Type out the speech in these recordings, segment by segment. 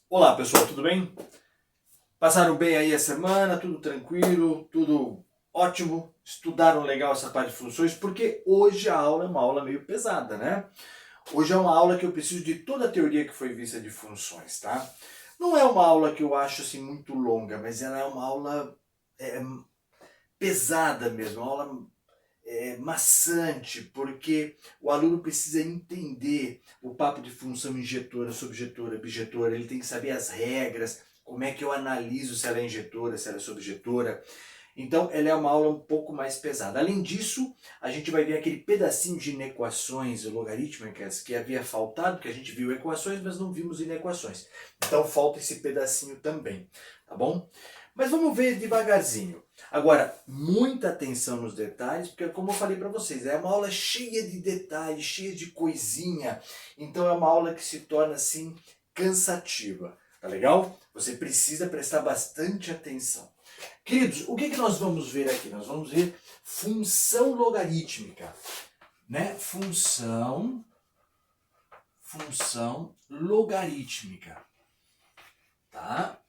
Olá pessoal, tudo bem? Passaram bem aí a semana, tudo tranquilo, tudo ótimo? Estudaram legal essa parte de funções? Porque hoje a aula é uma aula meio pesada, né? Hoje é uma aula que eu preciso de toda a teoria que foi vista de funções, tá? Não é uma aula que eu acho assim muito longa, mas ela é uma aula é, pesada mesmo, uma aula maçante, porque o aluno precisa entender o papo de função injetora, subjetora, bijetora, ele tem que saber as regras, como é que eu analiso se ela é injetora, se ela é subjetora. Então, ela é uma aula um pouco mais pesada. Além disso, a gente vai ver aquele pedacinho de inequações logarítmicas que havia faltado, que a gente viu equações, mas não vimos inequações. Então, falta esse pedacinho também, tá bom? Mas vamos ver devagarzinho. Agora, muita atenção nos detalhes, porque como eu falei para vocês, é uma aula cheia de detalhes, cheia de coisinha. Então, é uma aula que se torna assim cansativa, tá legal? Você precisa prestar bastante atenção. Queridos, o que nós vamos ver aqui? Nós vamos ver função logarítmica, né? Função logarítmica, tá?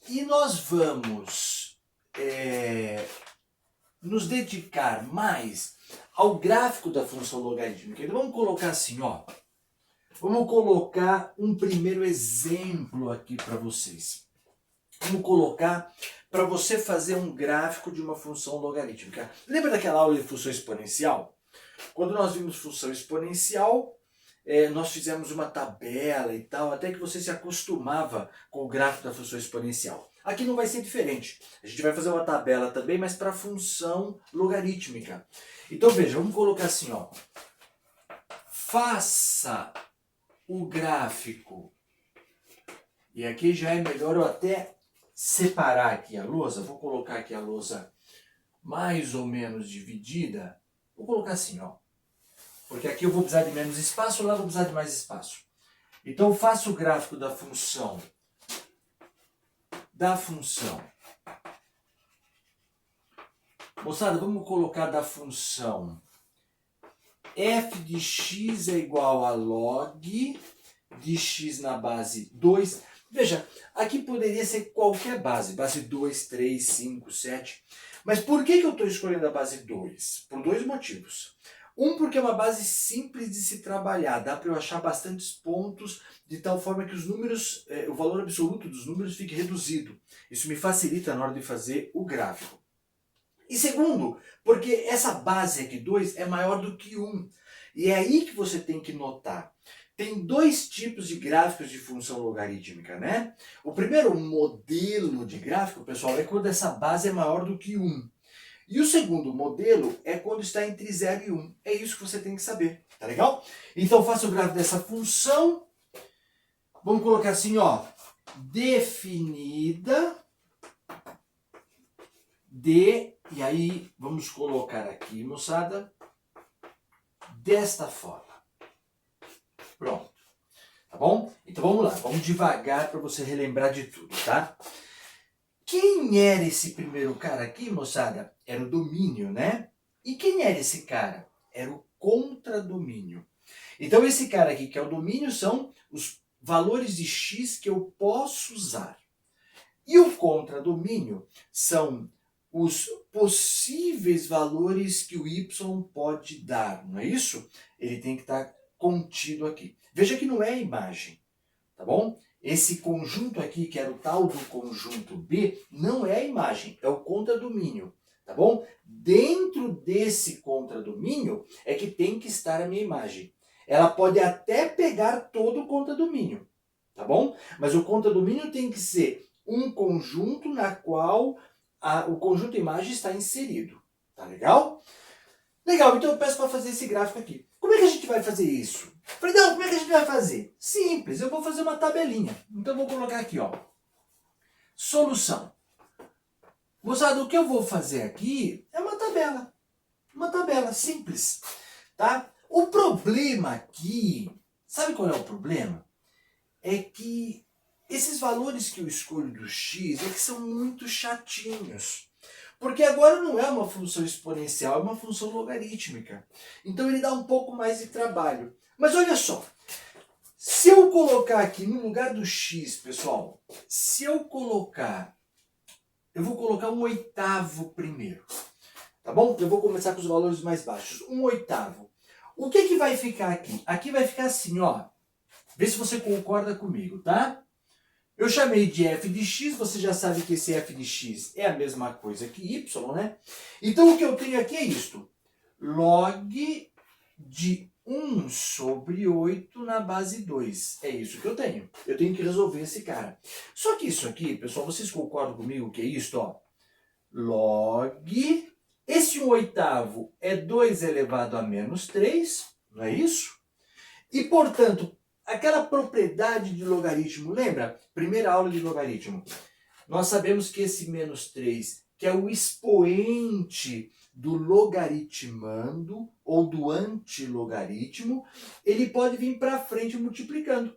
E nós vamos nos dedicar mais ao gráfico da função logarítmica. Então vamos colocar assim, ó. Vamos colocar um primeiro exemplo aqui para vocês. Vamos colocar para você fazer um gráfico de uma função logarítmica. Lembra daquela aula de função exponencial? Quando nós vimos função exponencial, nós fizemos uma tabela e tal, até que você se acostumava com o gráfico da função exponencial. Aqui não vai ser diferente. A gente vai fazer uma tabela também, mas para função logarítmica. Então veja, vamos colocar assim, ó. Faça o gráfico. E aqui já é melhor eu até separar aqui a lousa. Vou colocar aqui a lousa mais ou menos dividida. Vou colocar assim, ó. Porque aqui eu vou precisar de menos espaço, lá eu vou precisar de mais espaço. Então eu faço o gráfico da função. Moçada, vamos colocar da função f de x é igual a log de x na base 2. Veja, aqui poderia ser qualquer base 2, 3, 5, 7. Mas por que eu estou escolhendo a base 2? Por dois motivos. Um, porque é uma base simples de se trabalhar, dá para eu achar bastantes pontos de tal forma que os números, o valor absoluto dos números fique reduzido. Isso me facilita na hora de fazer o gráfico. E segundo, porque essa base aqui 2 é maior do que 1. E é aí que você tem que notar. Tem dois tipos de gráficos de função logarítmica, né? O primeiro modelo de gráfico, pessoal, é quando essa base é maior do que 1. E o segundo modelo é quando está entre 0 e 1. É isso que você tem que saber, tá legal? Então faça o gráfico dessa função. Vamos colocar assim, ó. Definida de... E aí, vamos colocar aqui, moçada, desta forma. Pronto. Tá bom? Então vamos lá, vamos devagar para você relembrar de tudo, tá? Quem era esse primeiro cara aqui, moçada? Era o domínio, né? E quem era esse cara? Era o contradomínio. Então esse cara aqui, que é o domínio, são os valores de x que eu posso usar. E o contradomínio são os possíveis valores que o y pode dar, não é isso? Ele tem que estar contido aqui. Veja que não é a imagem, tá bom? Esse conjunto aqui, que era o tal do conjunto B, não é a imagem, é o contradomínio, tá bom? Dentro desse contradomínio é que tem que estar a minha imagem. Ela pode até pegar todo o contradomínio, tá bom? Mas o contradomínio tem que ser um conjunto na qual o conjunto imagem está inserido. Tá legal? Legal, então eu peço para fazer esse gráfico aqui. Como é que a gente vai fazer isso? Falei, não, como é que a gente vai fazer? Simples, eu vou fazer uma tabelinha. Então eu vou colocar aqui, ó. Solução. Moçada, o que eu vou fazer aqui é uma tabela. Uma tabela simples, tá? O problema aqui, sabe qual é o problema? É que esses valores que eu escolho do x é que são muito chatinhos. Porque agora não é uma função exponencial, é uma função logarítmica. Então ele dá um pouco mais de trabalho. Mas olha só, Se eu colocar aqui no lugar do x, pessoal, eu vou colocar 1/8 primeiro, tá bom? Eu vou começar com os valores mais baixos, 1/8. O que vai ficar aqui? Aqui vai ficar assim, ó. Vê se você concorda comigo, tá? Eu chamei de f de x, você já sabe que esse f de x é a mesma coisa que y, né? Então o que eu tenho aqui é isto. Log de 1/8 na base 2. É isso que eu tenho. Eu tenho que resolver esse cara. Só que isso aqui, pessoal, vocês concordam comigo que é isto, ó? Log... Esse 1/8 é 2 elevado a menos 3, não é isso? E, portanto, aquela propriedade de logaritmo, lembra? Primeira aula de logaritmo. Nós sabemos que esse menos 3, que é o expoente do logaritmando ou do antilogaritmo, ele pode vir para frente multiplicando.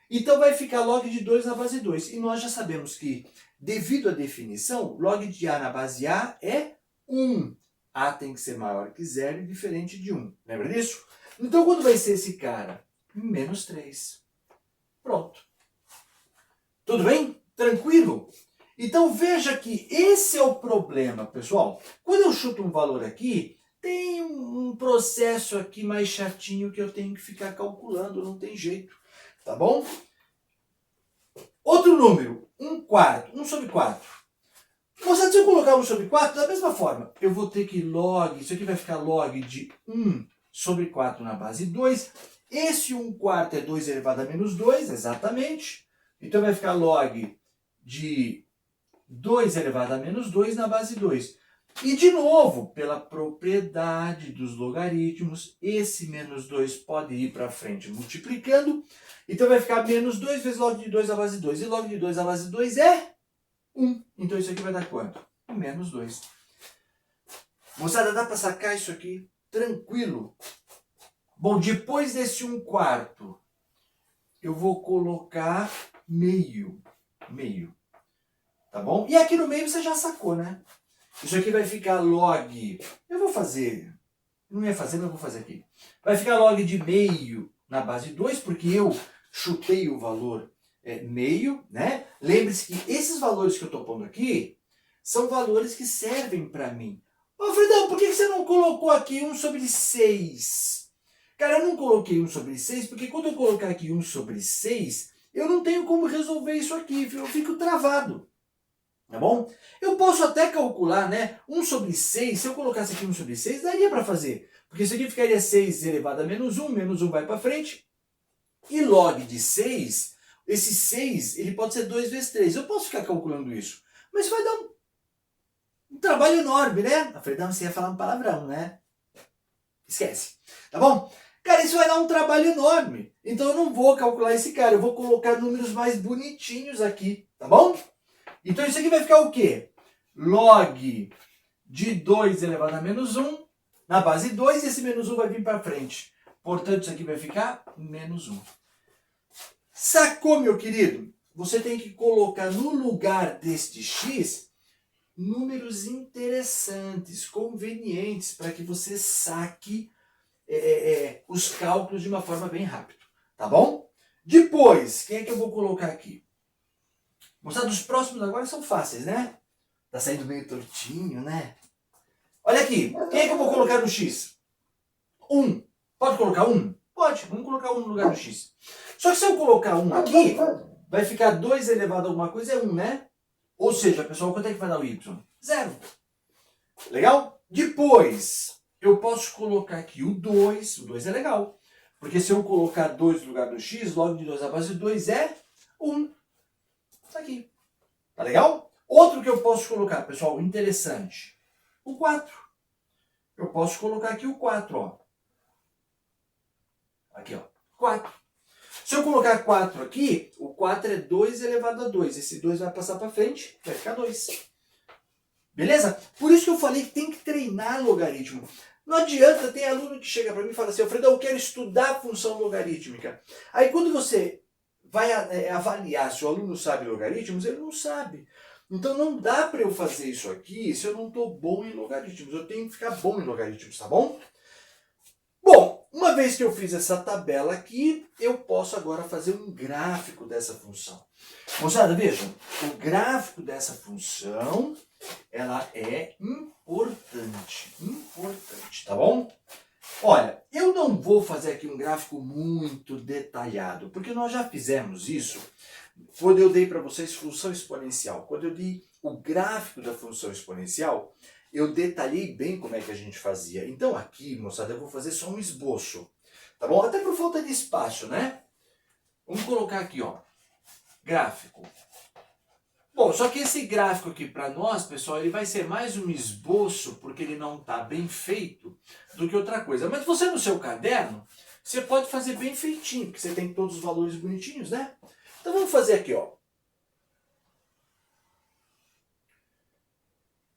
Então vai ficar log de 2 na base 2. E nós já sabemos que, devido à definição, log de A na base A é 1. A tem que ser maior que 0 e diferente de 1. Lembra disso? Então quando vai ser esse cara? Menos 3. Pronto. Tudo bem? Tranquilo? Então veja que esse é o problema, pessoal. Quando eu chuto um valor aqui, tem um processo aqui mais chatinho que eu tenho que ficar calculando, não tem jeito. Tá bom? Outro número, 1/4, 1/4. Moçada, se eu colocar 1/4, da mesma forma, eu vou ter que log, isso aqui vai ficar log de 1/4 na base 2. Esse 1/4 é 2 elevado a menos 2, exatamente. Então vai ficar log de 2 elevado a menos 2 na base 2. E de novo, pela propriedade dos logaritmos, esse menos 2 pode ir para frente multiplicando. Então vai ficar menos 2 vezes log de 2 na base 2. E log de 2 na base 2 é 1. Então isso aqui vai dar quanto? Menos 2. Moçada, dá para sacar isso aqui tranquilo? Bom, depois desse 1/4, eu vou colocar meio. Tá bom? E aqui no meio você já sacou, né? Isso aqui vai ficar log... Eu vou fazer... Não ia fazer, mas eu vou fazer aqui. Vai ficar log de meio na base 2, porque eu chutei o valor meio, né? Lembre-se que esses valores que eu estou pondo aqui são valores que servem para mim. Ô, Fredão, por que você não colocou aqui 1/6? Cara, eu não coloquei 1/6 porque quando eu colocar aqui 1/6, eu não tenho como resolver isso aqui, eu fico travado. Tá bom? Eu posso até calcular, né? 1/6, se eu colocasse aqui 1/6, daria para fazer. Porque isso aqui ficaria 6 elevado a menos 1 vai para frente. E log de 6, esse 6, ele pode ser 2 vezes 3. Eu posso ficar calculando isso. Mas isso vai dar um trabalho enorme, né? A Fredão, você ia falar um palavrão, né? Esquece. Tá bom? Cara, isso vai dar um trabalho enorme. Então eu não vou calcular esse cara. Eu vou colocar números mais bonitinhos aqui. Tá bom? Então isso aqui vai ficar o quê? Log de 2 elevado a menos 1 na base 2 e esse menos 1 vai vir para frente. Portanto, isso aqui vai ficar menos 1. Sacou, meu querido? Você tem que colocar no lugar deste x números interessantes, convenientes, para que você saque os cálculos de uma forma bem rápida. Tá bom? Depois, quem é que eu vou colocar aqui? Moçada, os próximos agora são fáceis, né? Tá saindo meio tortinho, né? Olha aqui, quem é que eu vou colocar no x? 1. Pode colocar 1? Pode, vamos colocar 1 no lugar do x. Só que se eu colocar 1 aqui, vai ficar 2 elevado a alguma coisa é 1, né? Ou seja, pessoal, quanto é que vai dar o y? 0. Legal? Depois, eu posso colocar aqui o 2. O 2 é legal. Porque se eu colocar 2 no lugar do x, log de 2 à base de 2 é 1. Tá aqui. Tá legal? Outro que eu posso colocar, pessoal, interessante. O 4. Eu posso colocar aqui o 4, ó. Aqui, ó. 4. Se eu colocar 4 aqui, o 4 é 2 elevado a 2. Esse 2 vai passar para frente, vai ficar 2. Beleza? Por isso que eu falei que tem que treinar logaritmo. Não adianta, tem aluno que chega para mim e fala assim, Alfredo, eu quero estudar a função logarítmica. Aí quando você vai avaliar se o aluno sabe logaritmos, ele não sabe. Então não dá para eu fazer isso aqui se eu não estou bom em logaritmos. Eu tenho que ficar bom em logaritmos, tá bom? Bom, uma vez que eu fiz essa tabela aqui, eu posso agora fazer um gráfico dessa função. Moçada, vejam, o gráfico dessa função, ela é importante, tá bom? Olha, eu não vou fazer aqui um gráfico muito detalhado, porque nós já fizemos isso quando eu dei para vocês função exponencial. Quando eu dei o gráfico da função exponencial, eu detalhei bem como é que a gente fazia. Então aqui, moçada, eu vou fazer só um esboço, tá bom? Até por falta de espaço, né? Vamos colocar aqui, ó, gráfico. Bom, só que esse gráfico aqui para nós, pessoal, ele vai ser mais um esboço, porque ele não está bem feito, do que outra coisa. Mas você no seu caderno, você pode fazer bem feitinho, porque você tem todos os valores bonitinhos, né? Então vamos fazer aqui, ó.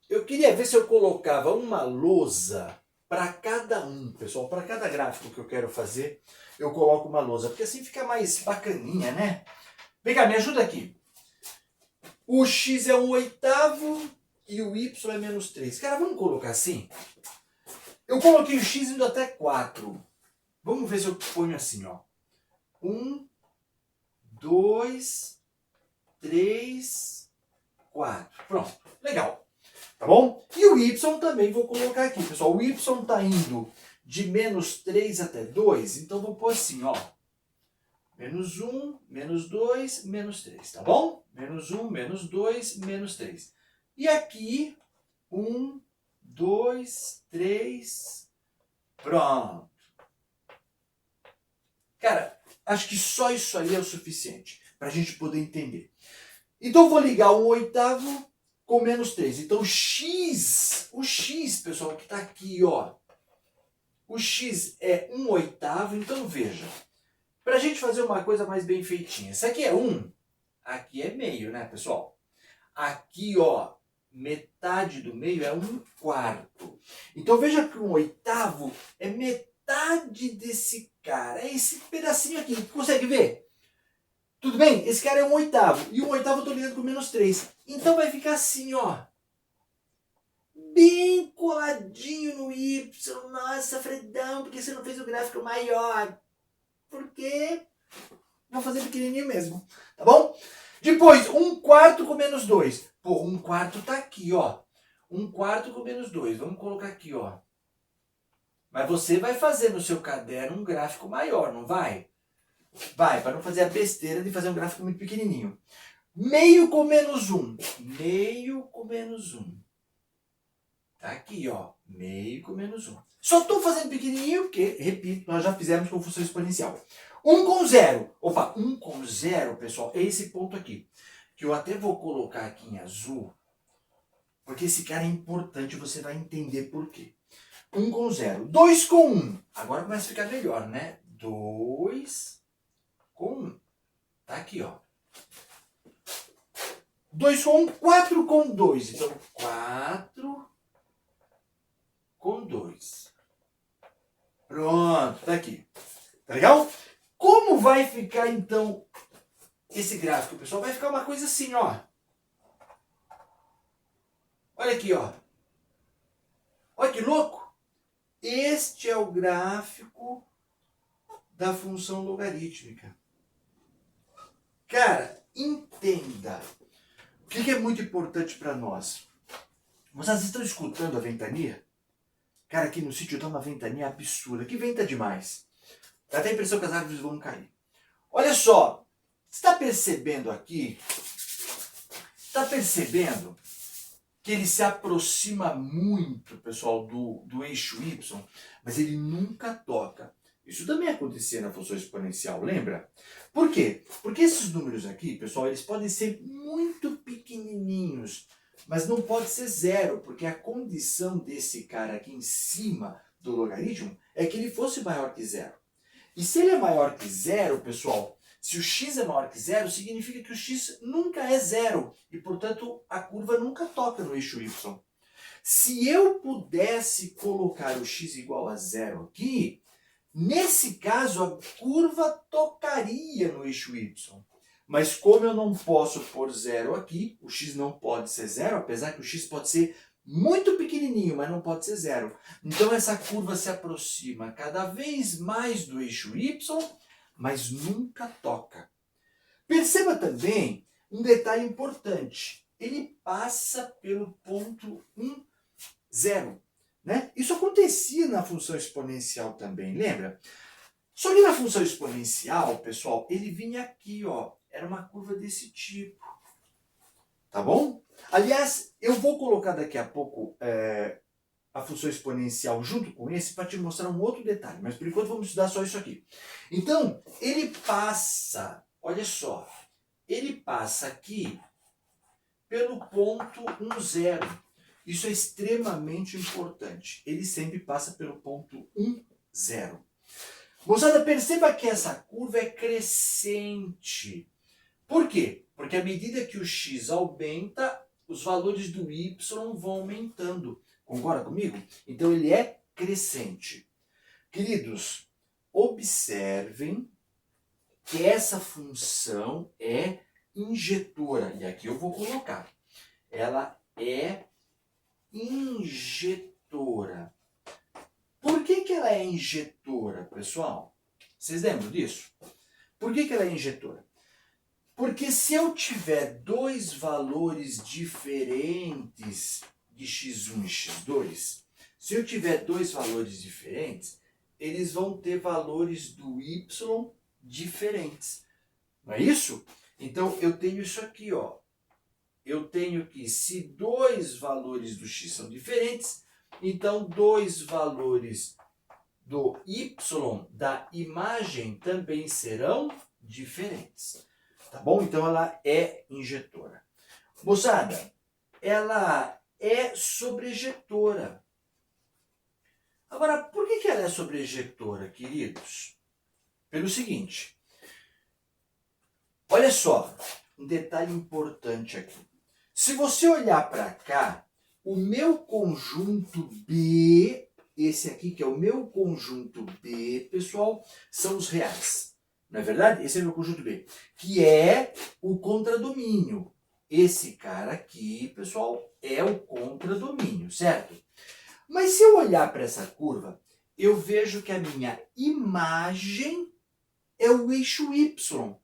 Eu queria ver se eu colocava uma lousa para cada um, pessoal. Para cada gráfico que eu quero fazer, eu coloco uma lousa, porque assim fica mais bacaninha, né? Vem cá, me ajuda aqui. O x é 1/8 e o y é -3. Cara, vamos colocar assim? Eu coloquei o x indo até 4. Vamos ver se eu ponho assim, ó. 1, 2, 3, 4. Pronto, legal. Tá bom? E o y também vou colocar aqui, pessoal. O y está indo de -3 até 2, então vou pôr assim, ó. -1, -2, -3, tá bom? -1, -2, -3. E aqui, 1, 2, 3, pronto. Cara, acho que só isso aí é o suficiente para a gente poder entender. Então, eu vou ligar 1/8 com -3. Então, o x, pessoal, que está aqui, ó. O x é 1/8, então veja. Para a gente fazer uma coisa mais bem feitinha. Isso aqui é 1, aqui é meio, né, pessoal? Aqui, ó, metade do meio é 1/4. Então veja que 1/8 é metade desse cara. É esse pedacinho aqui. Consegue ver? Tudo bem? Esse cara é 1/8. E 1/8 eu estou ligando com -3. Então vai ficar assim, ó. Bem coladinho no y. Nossa, Fredão, por que você não fez o gráfico maior? Porque vou fazer pequenininho mesmo, tá bom? Depois, 1/4 com -2. Pô, 1/4 tá aqui, ó. 1/4 com -2. Vamos colocar aqui, ó. Mas você vai fazer no seu caderno um gráfico maior, não vai? Vai, para não fazer a besteira de fazer um gráfico muito pequenininho. Meio com -1. Meio com -1. Tá aqui, ó. Meio com -1. Só estou fazendo pequenininho porque, repito, nós já fizemos com função exponencial. 1 com 0. Opa, 1 com 0, pessoal, é esse ponto aqui. Que eu até vou colocar aqui em azul, porque esse cara é importante, você vai entender por quê. 1 com 0. 2 com 1. Agora começa a ficar melhor, né? 2 com 1. Tá aqui, ó. 2 com 1, 4 com 2. Então, 4 com 2. Pronto, tá aqui. Tá legal? Como vai ficar, então, esse gráfico, pessoal? Vai ficar uma coisa assim, ó. Olha aqui, ó. Olha que louco. Este é o gráfico da função logarítmica. Cara, entenda. O que é muito importante para nós? Vocês estão escutando a ventania? Cara, aqui no sítio dá uma ventania absurda. Que venta demais. Dá até a impressão que as árvores vão cair. Olha só. Você está percebendo aqui? Está percebendo que ele se aproxima muito, pessoal, do eixo Y, mas ele nunca toca. Isso também acontecia na função exponencial, lembra? Por quê? Porque esses números aqui, pessoal, eles podem ser muito pequenininhos, mas não pode ser zero, porque a condição desse cara aqui em cima do logaritmo é que ele fosse maior que zero. E se ele é maior que zero, pessoal, se o x é maior que zero, significa que o x nunca é zero e, portanto, a curva nunca toca no eixo y. Se eu pudesse colocar o x igual a zero aqui, nesse caso a curva tocaria no eixo y. Mas como eu não posso pôr zero aqui, o x não pode ser zero, apesar que o x pode ser muito pequenininho, mas não pode ser zero. Então essa curva se aproxima cada vez mais do eixo y, mas nunca toca. Perceba também um detalhe importante. Ele passa pelo ponto 1, 0. Né? Isso acontecia na função exponencial também, lembra? Só que na função exponencial, pessoal, ele vinha aqui, ó. Era uma curva desse tipo. Tá bom? Aliás, eu vou colocar daqui a pouco a função exponencial junto com esse para te mostrar um outro detalhe. Mas por enquanto vamos estudar só isso aqui. Então, ele passa, olha só, ele passa aqui pelo ponto 1, 0. Isso é extremamente importante. Ele sempre passa pelo ponto 1, 0. Moçada, perceba que essa curva é crescente. Por quê? Porque à medida que o x aumenta, os valores do y vão aumentando. Concorda comigo? Então ele é crescente. Queridos, observem que essa função é injetora. E aqui eu vou colocar. Ela é injetora. Por que ela é injetora, pessoal? Vocês lembram disso? Por que ela é injetora? Porque se eu tiver dois valores diferentes de x1 e x2, se eu tiver dois valores diferentes, eles vão ter valores do y diferentes. Não é isso? Então eu tenho isso aqui, ó. Eu tenho que, se dois valores do x são diferentes, então dois valores do y da imagem também serão diferentes. Tá bom? Então ela é injetora. Moçada, ela é sobrejetora. Agora, por que ela é sobrejetora, queridos? Pelo seguinte. Olha só, um detalhe importante aqui. Se você olhar para cá, o meu conjunto B, esse aqui que é o meu conjunto B, pessoal, são os reais. Não é verdade? Esse é o meu conjunto B, que é o contradomínio. Esse cara aqui, pessoal, é o contradomínio, certo? Mas se eu olhar para essa curva, eu vejo que a minha imagem é o eixo Y.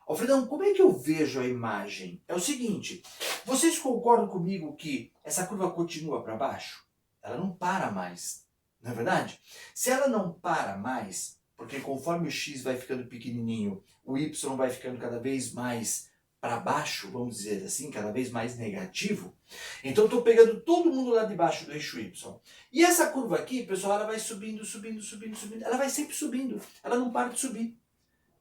Alfredão, como é que eu vejo a imagem? É o seguinte, vocês concordam comigo que essa curva continua para baixo? Ela não para mais, não é verdade? Se ela não para mais, porque conforme o x vai ficando pequenininho, o y vai ficando cada vez mais para baixo, vamos dizer assim, cada vez mais negativo, então eu estou pegando todo mundo lá debaixo do eixo y. E essa curva aqui, pessoal, ela vai subindo, subindo, subindo, subindo, ela vai sempre subindo, ela não para de subir.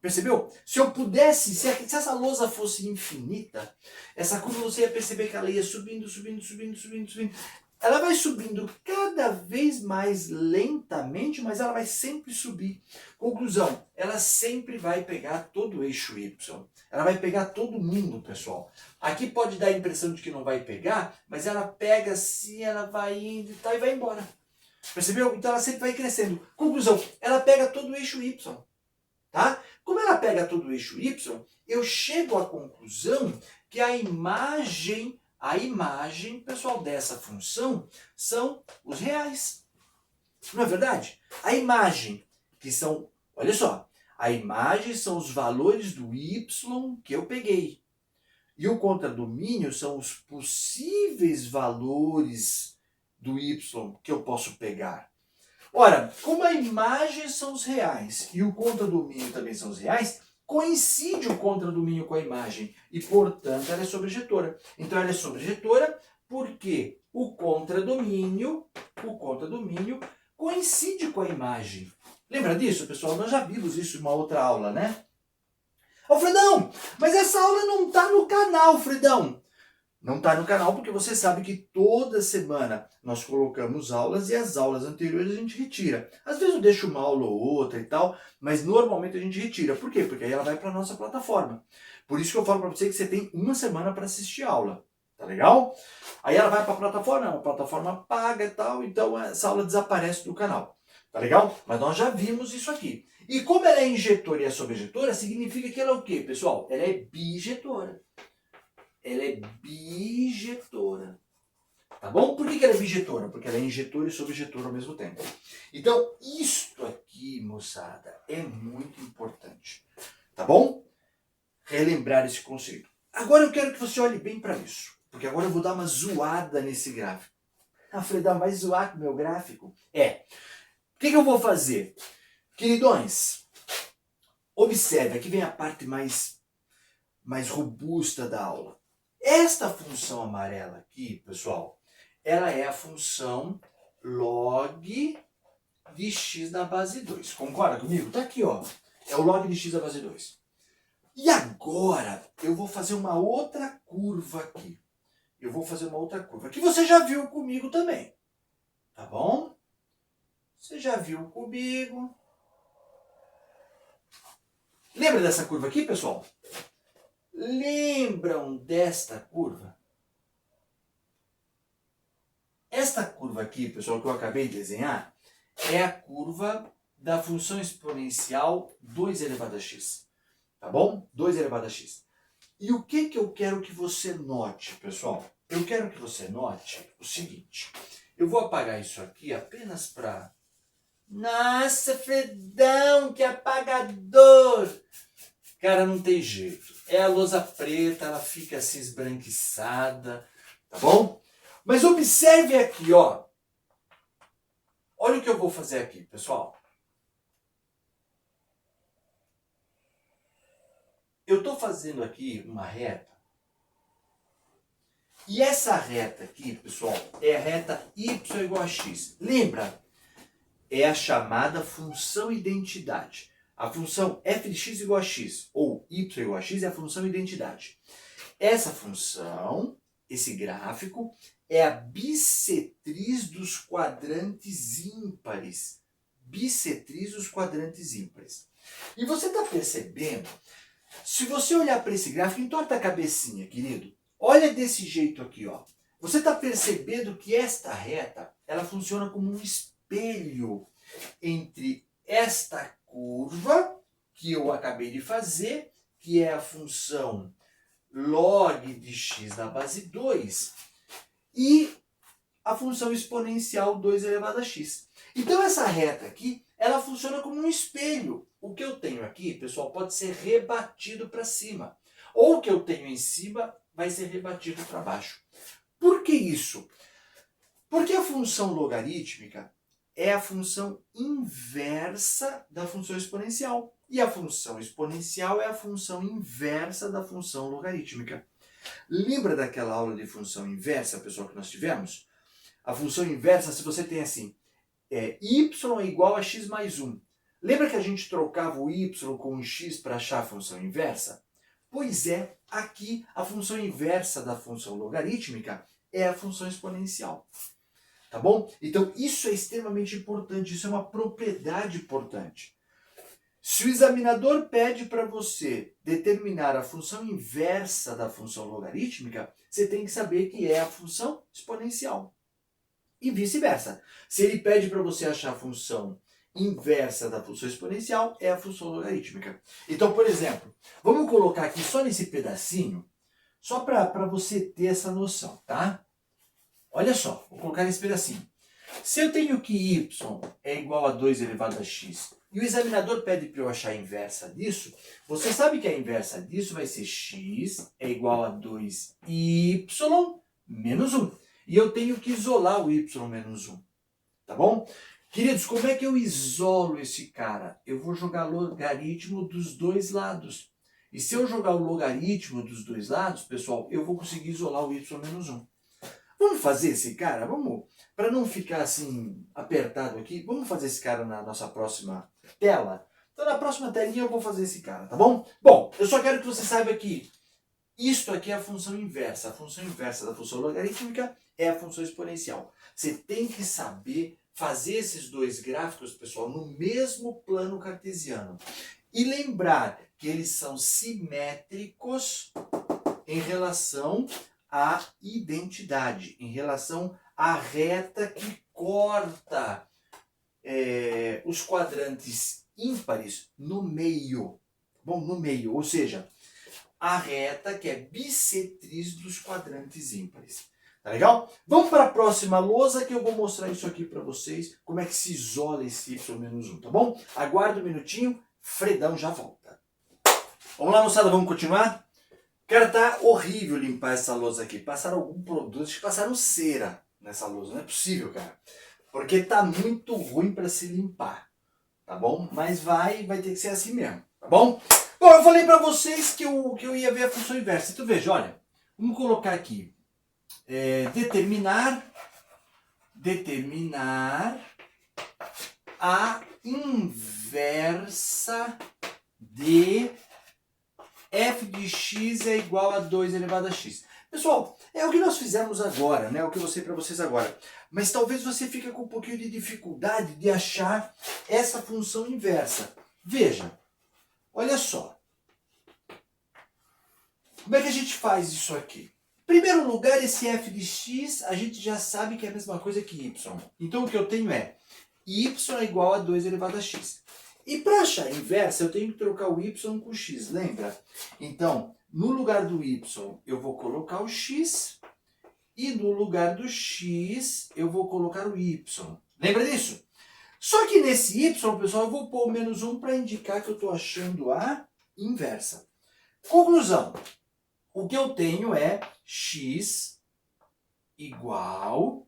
Percebeu? Se eu pudesse, se essa lousa fosse infinita, essa curva você ia perceber que ela ia subindo, subindo, subindo, subindo, subindo. Ela vai subindo cada vez mais lentamente, mas ela vai sempre subir. Conclusão, ela sempre vai pegar todo o eixo Y. Ela vai pegar todo mundo, pessoal. Aqui pode dar a impressão de que não vai pegar, mas ela pega assim, ela vai indo e tal, e vai embora. Percebeu? Então ela sempre vai crescendo. Conclusão, ela pega todo o eixo Y. Tá? Como ela pega todo o eixo Y, eu chego à conclusão que a imagem, pessoal, dessa função são os reais. Não é verdade? A imagem, que são, olha só, a imagem são os valores do Y que eu peguei. E o contradomínio são os possíveis valores do Y que eu posso pegar. Ora, como a imagem são os reais e o contradomínio também são os reais, coincide o contradomínio com a imagem e, portanto, ela é sobrejetora. Então, ela é sobrejetora porque o contradomínio coincide com a imagem. Lembra disso, pessoal? Nós já vimos isso em uma outra aula, né? Alfredão, mas essa aula não está no canal, Fredão. Não está no canal porque você sabe que toda semana nós colocamos aulas e as aulas anteriores a gente retira. Às vezes eu deixo uma aula ou outra e tal, mas normalmente a gente retira. Por quê? Porque aí ela vai para a nossa plataforma. Por isso que eu falo para você que você tem uma semana para assistir a aula. Tá legal? Aí ela vai para a plataforma, é uma plataforma paga e tal, então essa aula desaparece do canal. Tá legal? Mas nós já vimos isso aqui. E como ela é injetora e é sobrejetora, significa que ela é o quê, pessoal? Ela é bijetora. Ela é bijetora. Tá bom? Por que ela é bijetora? Porque ela é injetora e sobjetora ao mesmo tempo. Então, isto aqui, moçada, é muito importante. Tá bom? Relembrar esse conceito. Agora eu quero que você olhe bem para isso. Porque agora eu vou dar uma zoada nesse gráfico. Ah, Fredão, vai zoar com o meu gráfico? O que eu vou fazer? Queridões, observe, aqui vem a parte mais robusta da aula. Esta função amarela aqui, pessoal, ela é a função log de x na base 2. Concorda comigo? Tá aqui, ó. É o log de x na base 2. E agora eu vou fazer uma outra curva aqui. Eu vou fazer uma outra curva que você já viu comigo também. Tá bom? Você já viu comigo. Lembra dessa curva aqui, pessoal? Lembram desta curva? Esta curva aqui, pessoal, que eu acabei de desenhar, é a curva da função exponencial 2 elevado a x. Tá bom? 2 elevado a x. E o que eu quero que você note, pessoal? Eu quero que você note o seguinte. Eu vou apagar isso aqui apenas para... Nossa, Fredão, que apagador! Cara, não tem jeito. É a lousa preta, ela fica assim esbranquiçada, tá bom? Mas observe aqui, ó. Olha o que eu vou fazer aqui, pessoal. Eu estou fazendo aqui uma reta. E essa reta aqui, pessoal, é a reta y igual a x. Lembra? É a chamada função identidade. A função f de x igual a x, ou y igual a x, é a função identidade. Essa função, esse gráfico, é a bissetriz dos quadrantes ímpares. Bissetriz dos quadrantes ímpares. E você está percebendo, se você olhar para esse gráfico, entorta a cabecinha, querido. Olha desse jeito aqui, ó. Você está percebendo que esta reta, ela funciona como um espelho entre esta curva que eu acabei de fazer, que é a função log de x na base 2, e a função exponencial 2 elevado a x. Então essa reta aqui, ela funciona como um espelho. O que eu tenho aqui, pessoal, pode ser rebatido para cima. Ou o que eu tenho em cima vai ser rebatido para baixo. Por que isso? Porque a função logarítmica é a função inversa da função exponencial. E a função exponencial é a função inversa da função logarítmica. Lembra daquela aula de função inversa, pessoal, que nós tivemos? A função inversa, se você tem assim, y é igual a x mais 1. Lembra que a gente trocava o y com o x para achar a função inversa? Pois é, aqui a função inversa da função logarítmica é a função exponencial. Tá bom? Então isso é extremamente importante, isso é uma propriedade importante. Se o examinador pede para você determinar a função inversa da função logarítmica, você tem que saber que é a função exponencial. E vice-versa. Se ele pede para você achar a função inversa da função exponencial, é a função logarítmica. Então, por exemplo, vamos colocar aqui só nesse pedacinho, só para você ter essa noção, tá? Olha só, vou colocar nesse pedacinho. Se eu tenho que y é igual a 2 elevado a x, e o examinador pede para eu achar a inversa disso, você sabe que a inversa disso vai ser x é igual a 2y menos 1. E eu tenho que isolar o y menos 1. Tá bom? Queridos, como é que eu isolo esse cara? Eu vou jogar logaritmo dos dois lados. E se eu jogar o logaritmo dos dois lados, pessoal, eu vou conseguir isolar o y menos 1. Vamos fazer esse cara? Vamos, para não ficar assim apertado aqui, vamos fazer esse cara na nossa próxima tela? Então na próxima telinha eu vou fazer esse cara, tá bom? Bom, eu só quero que você saiba que isto aqui é a função inversa. A função inversa da função logarítmica é a função exponencial. Você tem que saber fazer esses dois gráficos, pessoal, no mesmo plano cartesiano. E lembrar que eles são simétricos em relação à identidade, em relação à reta que corta os quadrantes ímpares no meio. Bom, no meio, ou seja, a reta que é bissetriz dos quadrantes ímpares. Tá legal? Vamos para a próxima lousa que eu vou mostrar isso aqui para vocês, como é que se isola esse y-1, tá bom? Aguarda um minutinho, Fredão já volta. Vamos lá, moçada, vamos continuar? Cara, tá horrível limpar essa lousa aqui. Passaram algum produto, acho que passaram cera nessa lousa, não é possível, cara. Porque tá muito ruim para se limpar, tá bom? Mas vai ter que ser assim mesmo, tá bom? Bom, eu falei para vocês que eu ia ver a função inversa. Então veja, olha, vamos colocar aqui. Determinar a inversa de f de x é igual a 2 elevado a x. Pessoal, é o que nós fizemos agora, né? É o que eu mostrei para vocês agora. Mas talvez você fique com um pouquinho de dificuldade de achar essa função inversa. Veja, olha só. Como é que a gente faz isso aqui? Em primeiro lugar, esse f de x, a gente já sabe que é a mesma coisa que y. Então, o que eu tenho é y é igual a 2 elevado a x. E para achar a inversa, eu tenho que trocar o y com o x, lembra? Então, no lugar do y, eu vou colocar o x. E no lugar do x, eu vou colocar o y. Lembra disso? Só que nesse y, pessoal, eu vou pôr o menos 1 para indicar que eu estou achando a inversa. Conclusão. O que eu tenho é x igual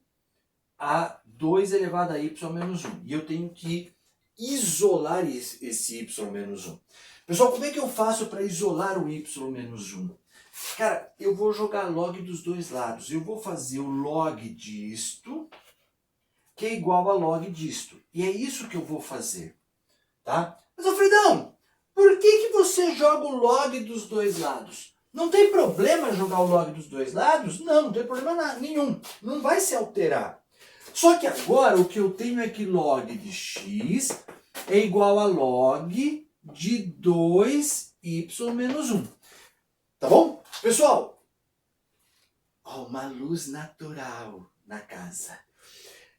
a 2 elevado a y menos 1. E eu tenho que isolar esse y menos 1. Pessoal, como é que eu faço para isolar o y menos 1? Cara, eu vou jogar log dos dois lados. Eu vou fazer o log disto, que é igual a log disto. E é isso que eu vou fazer. Tá? Mas, Alfredão, por que você joga o log dos dois lados? Não tem problema jogar o log dos dois lados? Não tem problema nenhum. Não vai se alterar. Só que agora o que eu tenho é que log de x é igual a log de 2y menos 1. Tá bom? Pessoal, ó, uma luz natural na casa.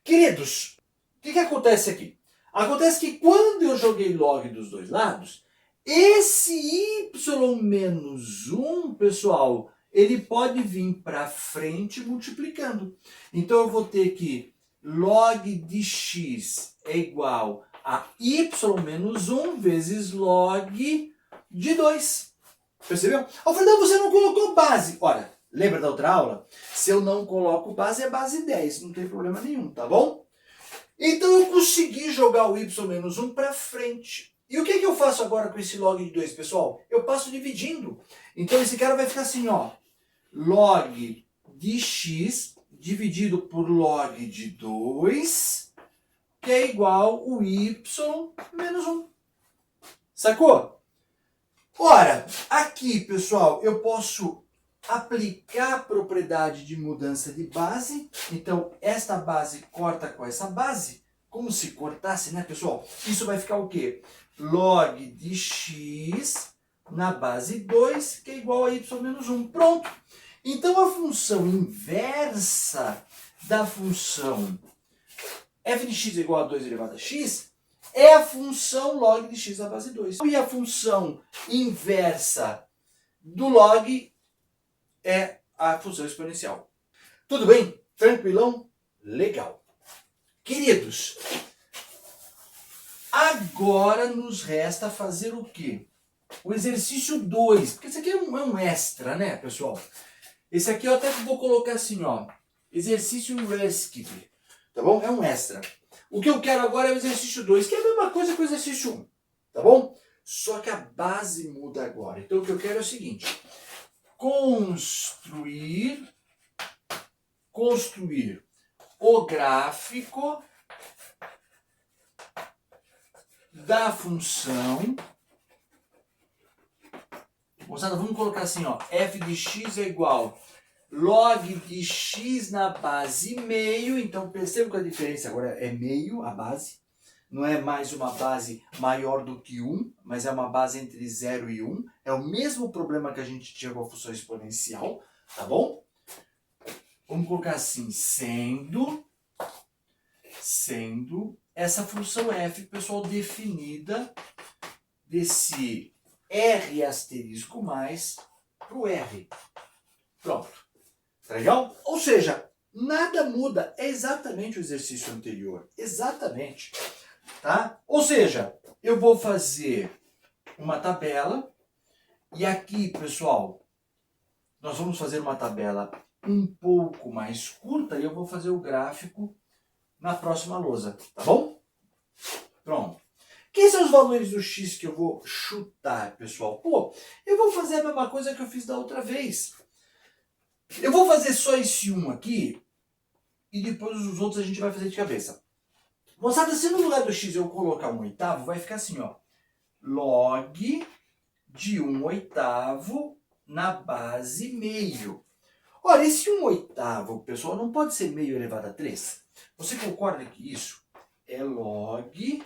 Queridos, o que acontece aqui? Acontece que quando eu joguei log dos dois lados, esse y menos 1, pessoal, ele pode vir para frente multiplicando. Então eu vou ter que log de x é igual a y menos 1 vezes log de 2. Percebeu? Alfredão, você não colocou base. Olha, lembra da outra aula? Se eu não coloco base, é base 10. Não tem problema nenhum, tá bom? Então eu consegui jogar o y menos 1 para frente. E o que eu faço agora com esse log de 2, pessoal? Eu passo dividindo. Então esse cara vai ficar assim, ó. Log de x dividido por log de 2, que é igual o y menos 1. Sacou? Ora, aqui, pessoal, eu posso aplicar a propriedade de mudança de base. Então, esta base corta com essa base. Como se cortasse, né, pessoal? Isso vai ficar o quê? Log de x na base 2, que é igual a y menos 1. Pronto. Então, a função inversa da função f de x é igual a 2 elevado a x é a função log de x na base 2. E a função inversa do log é a função exponencial. Tudo bem? Tranquilão? Legal. Queridos, agora nos resta fazer o quê? O exercício 2. Porque esse aqui é um extra, né, pessoal? Esse aqui eu até vou colocar assim, ó. Exercício RESC. Tá bom? É um extra. O que eu quero agora é o exercício 2, que é a mesma coisa que o exercício 1. Tá bom? Só que a base muda agora. Então o que eu quero é o seguinte. Construir o gráfico da função. Moçada, vamos colocar assim, ó. F de x é igual log de x na base meio. Então perceba que a diferença agora é meio, a base. Não é mais uma base maior do que 1, mas é uma base entre 0 e 1. É o mesmo problema que a gente tinha com a função exponencial, tá bom? Vamos colocar assim, sendo essa função f, pessoal, definida desse r asterisco mais para o r. Pronto. Tá legal? Ou seja, nada muda. É exatamente o exercício anterior. Exatamente. Tá? Ou seja, eu vou fazer uma tabela. E aqui, pessoal, nós vamos fazer uma tabela um pouco mais curta e eu vou fazer o gráfico na próxima lousa, tá bom? Pronto. Quem são os valores do x que eu vou chutar, pessoal? Pô, eu vou fazer a mesma coisa que eu fiz da outra vez. Eu vou fazer só esse 1 aqui e depois os outros a gente vai fazer de cabeça. Moçada, se no lugar do x eu colocar 1/8, vai ficar assim, ó. Log de 1/8 na base meio. Ora, esse 1/8, pessoal, não pode ser meio elevado a 3. Você concorda que isso é log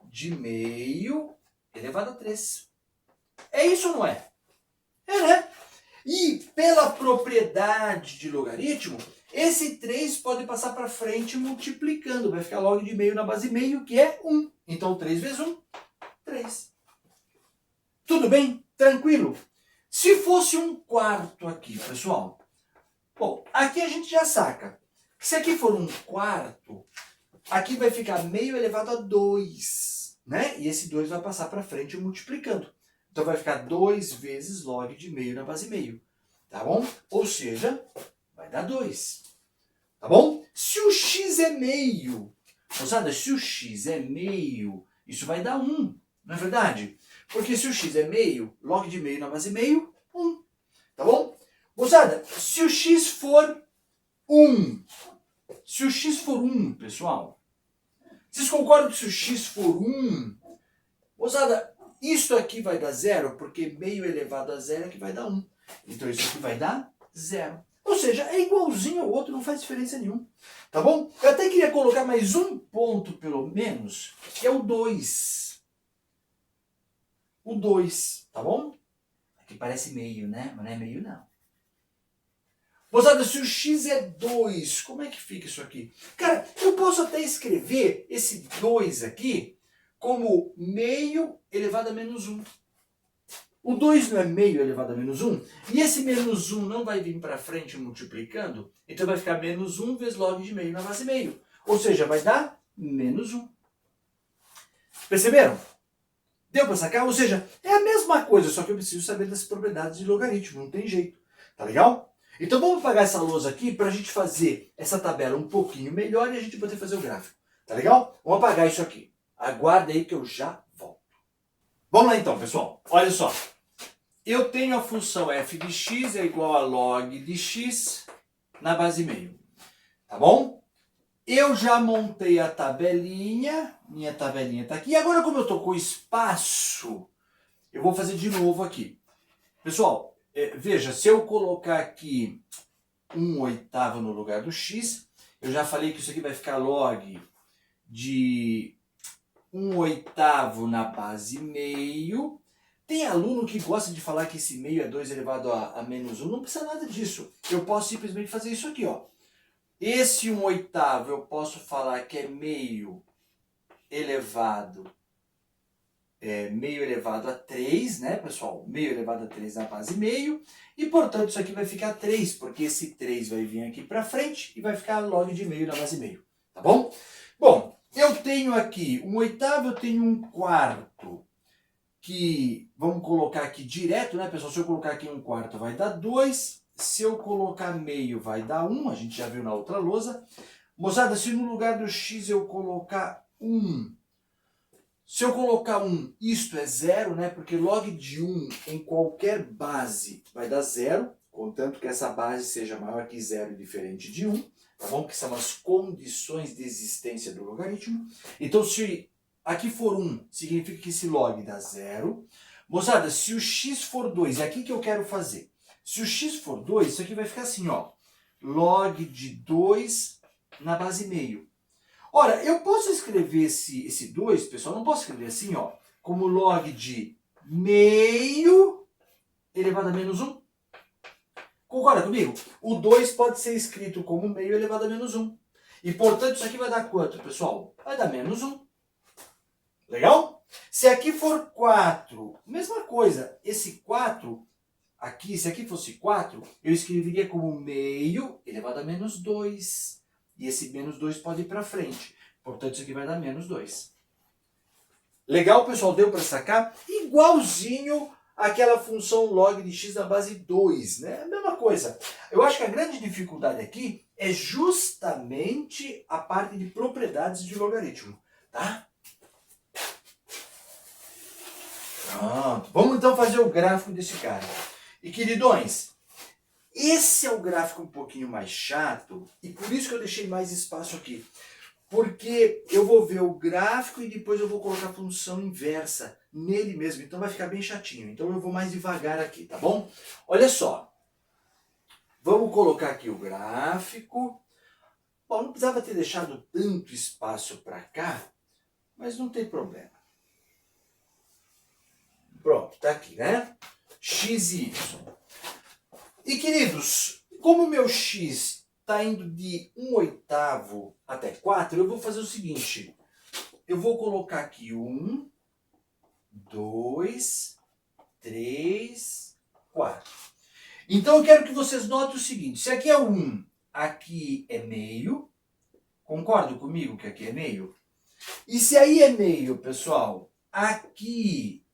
de meio elevado a 3? É isso ou não é? É, né? E pela propriedade de logaritmo, esse 3 pode passar para frente multiplicando. Vai ficar log de meio na base meio, que é 1. Então 3 vezes 1, 3. Tudo bem? Tranquilo? Se fosse 1/4 aqui, pessoal. Bom, aqui a gente já saca. Se aqui for 1/4, aqui vai ficar meio elevado a 2, né? E esse 2 vai passar para frente multiplicando. Então vai ficar 2 vezes log de meio na base meio. Tá bom? Ou seja, vai dar 2. Tá bom? Se o x é meio, moçada, se o x é meio, isso vai dar 1. Não é verdade? Porque se o x é meio, log de meio na base meio, 1. Tá bom? Moçada, se o x for 1, se o x for 1, pessoal, vocês concordam que se o x for 1, moçada, isso aqui vai dar 0, porque meio elevado a 0 é que vai dar 1. Então isso aqui vai dar 0. Ou seja, é igualzinho ao outro, não faz diferença nenhuma. Tá bom? Eu até queria colocar mais um ponto, pelo menos, que é o 2. O 2, tá bom? Aqui parece meio, né? Mas não é meio, não. Moçada, se o x é 2, como é que fica isso aqui? Cara, eu posso até escrever esse 2 aqui como meio elevado a menos 1. O 2 não é meio elevado a menos 1? E esse menos 1 não vai vir para frente multiplicando? Então vai ficar menos 1 vezes log de meio na base meio. Ou seja, vai dar menos 1. Perceberam? Deu para sacar? Ou seja, é a mesma coisa, só que eu preciso saber das propriedades de logaritmo, não tem jeito. Tá legal? Então vamos apagar essa lousa aqui para a gente fazer essa tabela um pouquinho melhor e a gente poder fazer o gráfico. Tá legal? Vamos apagar isso aqui. Aguarda aí que eu já volto. Vamos lá então, pessoal. Olha só. Eu tenho a função f de x é igual a log de x na base meio. Tá bom? Eu já montei a tabelinha. Minha tabelinha está aqui. E agora, como eu estou com espaço, eu vou fazer de novo aqui. Pessoal, veja, se eu colocar aqui 1/8 no lugar do x, eu já falei que isso aqui vai ficar log de 1/8 na base meio. Tem aluno que gosta de falar que esse meio é 2 elevado a menos 1. Não precisa nada disso. Eu posso simplesmente fazer isso aqui, ó. Esse 1/8 eu posso falar que é meio elevado a 3, né, pessoal? Meio elevado a 3 na base meio. E, portanto, isso aqui vai ficar 3, porque esse 3 vai vir aqui para frente e vai ficar log de meio na base meio. Tá bom? Bom, eu tenho aqui 1/8, eu tenho 1/4, que vamos colocar aqui direto, né, pessoal? Se eu colocar aqui 1/4 vai dar 2. Se eu colocar meio vai dar 1, a gente já viu na outra lousa. Moçada, se no lugar do x eu colocar 1, se eu colocar 1, isto é 0, né? Porque log de 1 em qualquer base vai dar 0, contanto que essa base seja maior que 0 e diferente de 1, tá bom? Que são as condições de existência do logaritmo. Então, se aqui for 1, significa que esse log dá 0. Moçada, se o x for 2, é aqui que eu quero fazer. Se o x for 2, isso aqui vai ficar assim, ó. Log de 2 na base meio. Ora, eu posso escrever esse 2, pessoal, não posso escrever assim, ó, como log de meio elevado a menos 1? Concorda comigo? O 2 pode ser escrito como meio elevado a menos 1. E, portanto, isso aqui vai dar quanto, pessoal? Vai dar menos 1. Legal? Se aqui for 4, mesma coisa. Esse 4, aqui, se aqui fosse 4, eu escreveria como meio elevado a menos 2. E esse menos 2 pode ir para frente. Portanto, isso aqui vai dar menos 2. Legal, pessoal? Deu para sacar? Igualzinho àquela função log de x na base 2, né? A mesma coisa. Eu acho que a grande dificuldade aqui é justamente a parte de propriedades de logaritmo, tá? Pronto. Vamos então fazer o gráfico desse cara. E queridões, esse é o gráfico um pouquinho mais chato e por isso que eu deixei mais espaço aqui. Porque eu vou ver o gráfico e depois eu vou colocar a função inversa nele mesmo. Então vai ficar bem chatinho. Então eu vou mais devagar aqui, tá bom? Olha só. Vamos colocar aqui o gráfico. Bom, não precisava ter deixado tanto espaço para cá, mas não tem problema. Pronto, tá aqui, né? X e Y. E queridos, como o meu X está indo de 1/8 até 4, eu vou fazer o seguinte. Eu vou colocar aqui 1, 2, 3, 4. Então eu quero que vocês notem o seguinte. Se aqui é 1, aqui é meio. Concordam comigo que aqui é meio? E se aí é meio, pessoal, aqui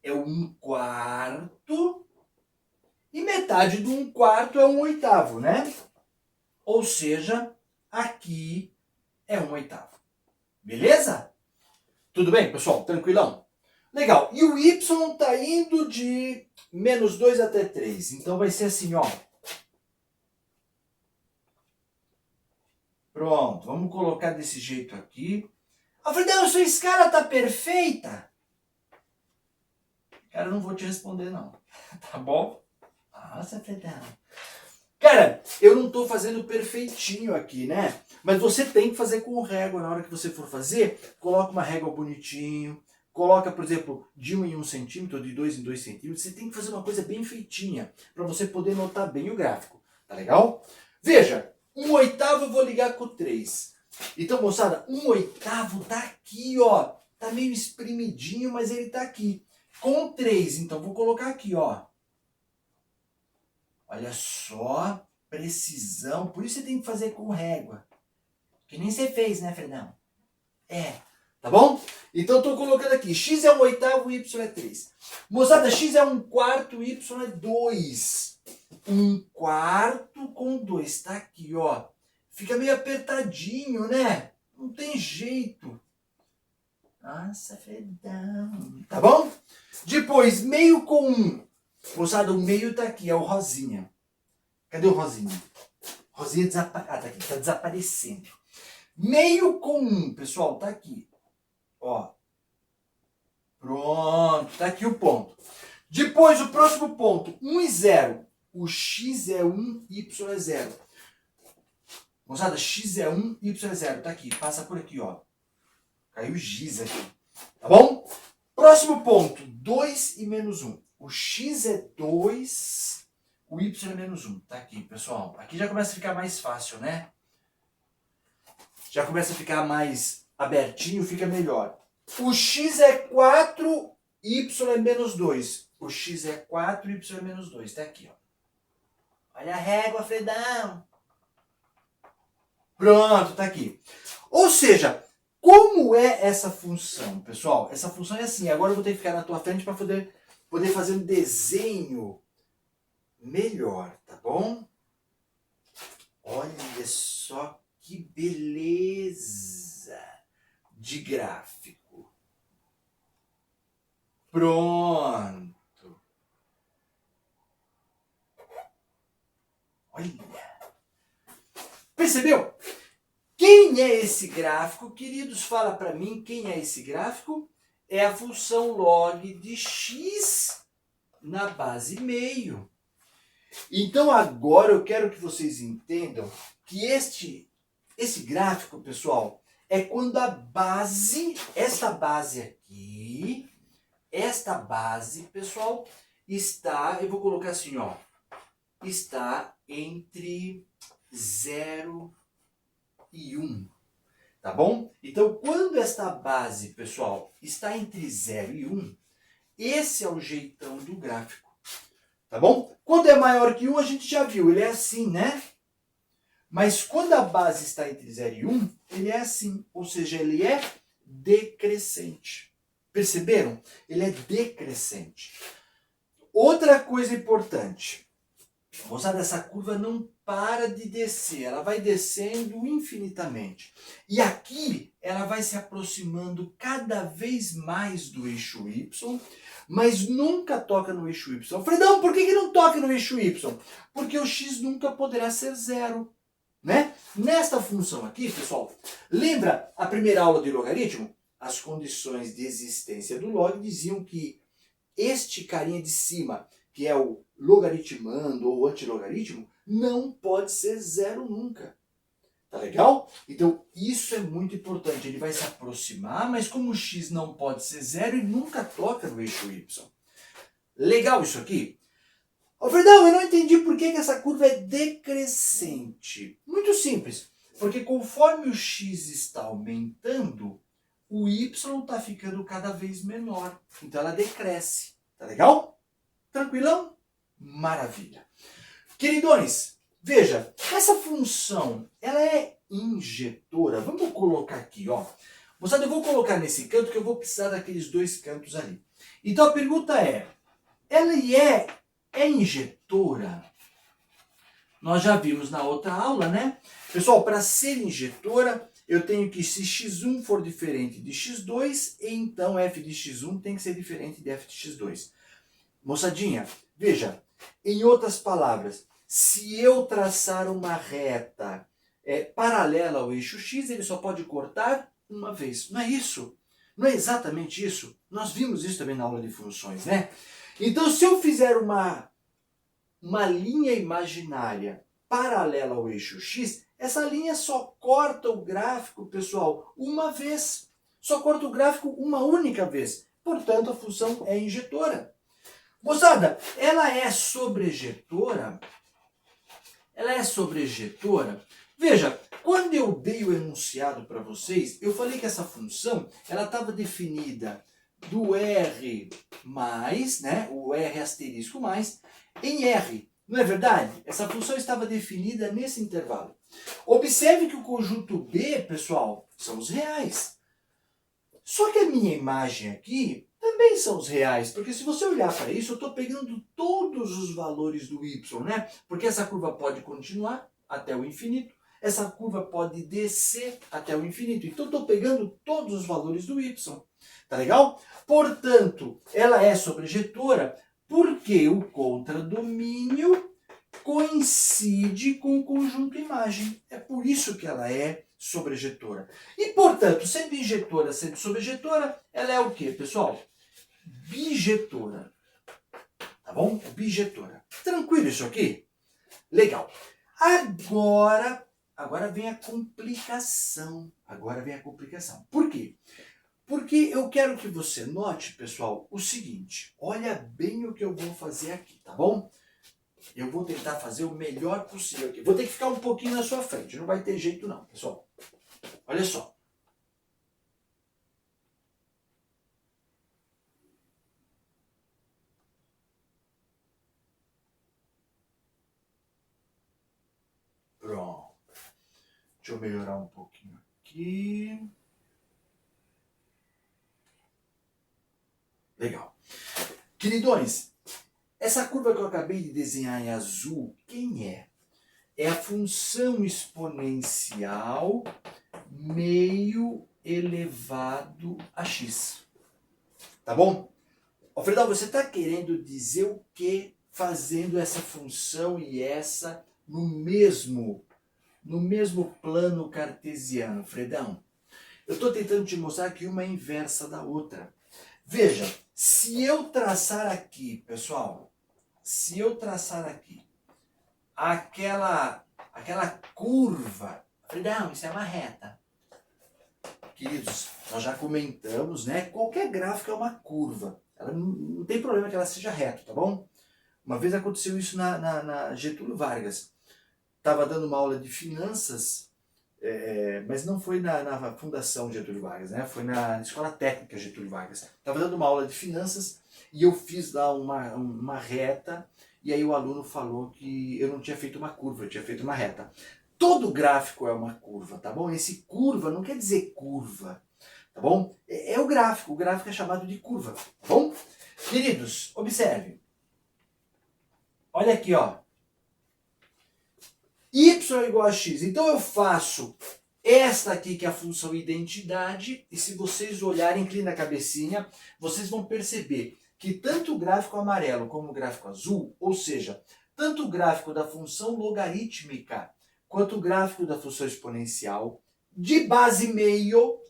é 1/4. E metade do 1/4 é 1/8, né? Ou seja, aqui é 1/8. Beleza? Tudo bem, pessoal? Tranquilão? Legal. E o y está indo de menos 2 até 3. Então vai ser assim, ó. Pronto, vamos colocar desse jeito aqui. Alfredão, sua escala tá perfeita? Cara, eu não vou te responder não. Tá bom? Nossa, Alfredão. Cara, eu não estou fazendo perfeitinho aqui, né? Mas você tem que fazer com régua. Na hora que você for fazer, coloca uma régua bonitinho. Coloca, por exemplo, de 1 em 1 centímetro, ou de 2 em 2 centímetros. Você tem que fazer uma coisa bem feitinha, para você poder notar bem o gráfico. Tá legal? Veja, 1/8 eu vou ligar com 3. Então, moçada, 1/8 tá aqui, ó. Tá meio espremidinho, mas ele tá aqui. Com 3, então vou colocar aqui, ó. Olha só, precisão. Por isso você tem que fazer com régua. Que nem você fez, né, Fredão? É. Tá bom? Então eu tô colocando aqui. X é 1/8, Y é 3. Moçada, X é 1/4, Y é 2. 1/4 com 2. Tá aqui, ó. Fica meio apertadinho, né? Não tem jeito. Nossa, Fredão. Tá bom? Depois, meio com 1. Moçada, o meio tá aqui, é o rosinha. Cadê o rosinha? Rosinha tá aqui, tá desaparecendo. Meio com 1, pessoal, tá aqui. Ó. Pronto, tá aqui o ponto. Depois, o próximo ponto, 1 e 0. O x é 1, y é 0. Moçada, x é 1, y é 0. Tá aqui, passa por aqui, ó. Caiu o giz aqui. Tá bom? Próximo ponto, 2 e menos 1. O x é 2, o y é menos 1. Tá aqui, pessoal. Aqui já começa a ficar mais fácil, né? Já começa a ficar mais abertinho, fica melhor. O x é 4, y é menos 2. O x é 4, y é menos 2. Tá aqui, ó. Olha a régua, Fredão. Pronto, tá aqui. Ou seja, como é essa função, pessoal? Essa função é assim. Agora eu vou ter que ficar na tua frente para poder fazer um desenho melhor, tá bom? Olha só que beleza de gráfico. Pronto. Olha. Percebeu? Quem é esse gráfico? Queridos, fala para mim quem é esse gráfico. É a função log de x na base meio. Então agora eu quero que vocês entendam que esse gráfico, pessoal, é quando a base, esta base aqui, esta base, pessoal, está, eu vou colocar assim, ó, está entre 0 e 1, tá bom? Então, quando esta base, pessoal, está entre 0 e 1, esse é o jeitão do gráfico. Tá bom? Quando é maior que 1, a gente já viu, ele é assim, né? Mas quando a base está entre 0 e 1, ele é assim, ou seja, ele é decrescente. Perceberam? Ele é decrescente. Outra coisa importante. Moçada, essa curva não para de descer, ela vai descendo infinitamente. E aqui ela vai se aproximando cada vez mais do eixo Y, mas nunca toca no eixo Y. Fredão, por que não toca no eixo Y? Porque o x nunca poderá ser zero. Né? Nesta função aqui, pessoal, lembra a primeira aula de logaritmo? As condições de existência do log diziam que este carinha de cima, que é o logaritmando ou antilogaritmo, não pode ser zero nunca. Tá legal? Então, isso é muito importante. Ele vai se aproximar, mas como o x não pode ser zero, ele nunca toca no eixo y. Legal isso aqui? Ô, Fredão, eu não entendi por que essa curva é decrescente. Muito simples. Porque conforme o x está aumentando, o y está ficando cada vez menor. Então ela decresce. Tá legal? Tranquilão? Maravilha. Queridões, veja, essa função, ela é injetora. Vamos colocar aqui, ó. Moçada, eu vou colocar nesse canto que eu vou precisar daqueles dois cantos ali. Então a pergunta é, ela é injetora? Nós já vimos na outra aula, né? Pessoal, para ser injetora, eu tenho que, se x1 for diferente de x2, então f de x1 tem que ser diferente de f de x2. Moçadinha, veja, em outras palavras, se eu traçar uma reta paralela ao eixo x, ele só pode cortar uma vez. Não é isso? Não é exatamente isso? Nós vimos isso também na aula de funções, né? Então, se eu fizer uma linha imaginária paralela ao eixo x, essa linha só corta o gráfico, pessoal, uma vez. Só corta o gráfico uma única vez. Portanto, a função é injetora. Moçada, ela é sobrejetora? Ela é sobrejetora? Veja, quando eu dei o enunciado para vocês, eu falei que essa função ela estava definida do R mais, né, o R asterisco mais, em R. Não é verdade? Essa função estava definida nesse intervalo. Observe que o conjunto B, pessoal, são os reais. Só que a minha imagem aqui também são os reais, porque se você olhar para isso, eu estou pegando todos os valores do y, né? Porque essa curva pode continuar até o infinito, essa curva pode descer até o infinito. Então, eu estou pegando todos os valores do y. Tá legal? Portanto, ela é sobrejetora porque o contradomínio coincide com o conjunto imagem. É por isso que ela é sobrejetora. E, portanto, sendo injetora, sendo sobrejetora, ela é o quê, pessoal? Bijetora. Tá bom? Bijetora. Tranquilo isso aqui? Legal. Agora vem a complicação. Agora vem a complicação. Por quê? Porque eu quero que você note, pessoal, o seguinte. Olha bem o que eu vou fazer aqui, tá bom? Eu vou tentar fazer o melhor possível aqui. Vou ter que ficar um pouquinho na sua frente. Não vai ter jeito não, pessoal. Olha só. Pronto. Deixa eu melhorar um pouquinho aqui. Legal. Queridões, essa curva que eu acabei de desenhar em azul, quem é? É a função exponencial meio elevado a x. Tá bom? Alfredo, você está querendo dizer o que fazendo essa função e essa no mesmo plano cartesiano, Fredão? Eu estou tentando te mostrar que uma é inversa da outra. Veja, se eu traçar aqui, pessoal, se eu traçar aqui aquela curva, Fredão, isso é uma reta. Queridos, nós já comentamos, né? Qualquer gráfico é uma curva. Ela não tem problema que ela seja reta, tá bom? Uma vez aconteceu isso na Getúlio Vargas. Estava dando uma aula de finanças, mas não foi na Fundação Getúlio Vargas, né? Foi na Escola Técnica Getúlio Vargas. Estava dando uma aula de finanças e eu fiz lá uma reta e aí o aluno falou que eu não tinha feito uma curva, eu tinha feito uma reta. Todo gráfico é uma curva, tá bom? Esse curva não quer dizer curva, tá bom? É o gráfico é chamado de curva, tá bom? Queridos, observe. Olha aqui, ó. Y igual a x. Então eu faço esta aqui que é a função identidade, e se vocês olharem, inclina a cabecinha, vocês vão perceber que tanto o gráfico amarelo como o gráfico azul, ou seja, tanto o gráfico da função logarítmica quanto o gráfico da função exponencial, de base meio,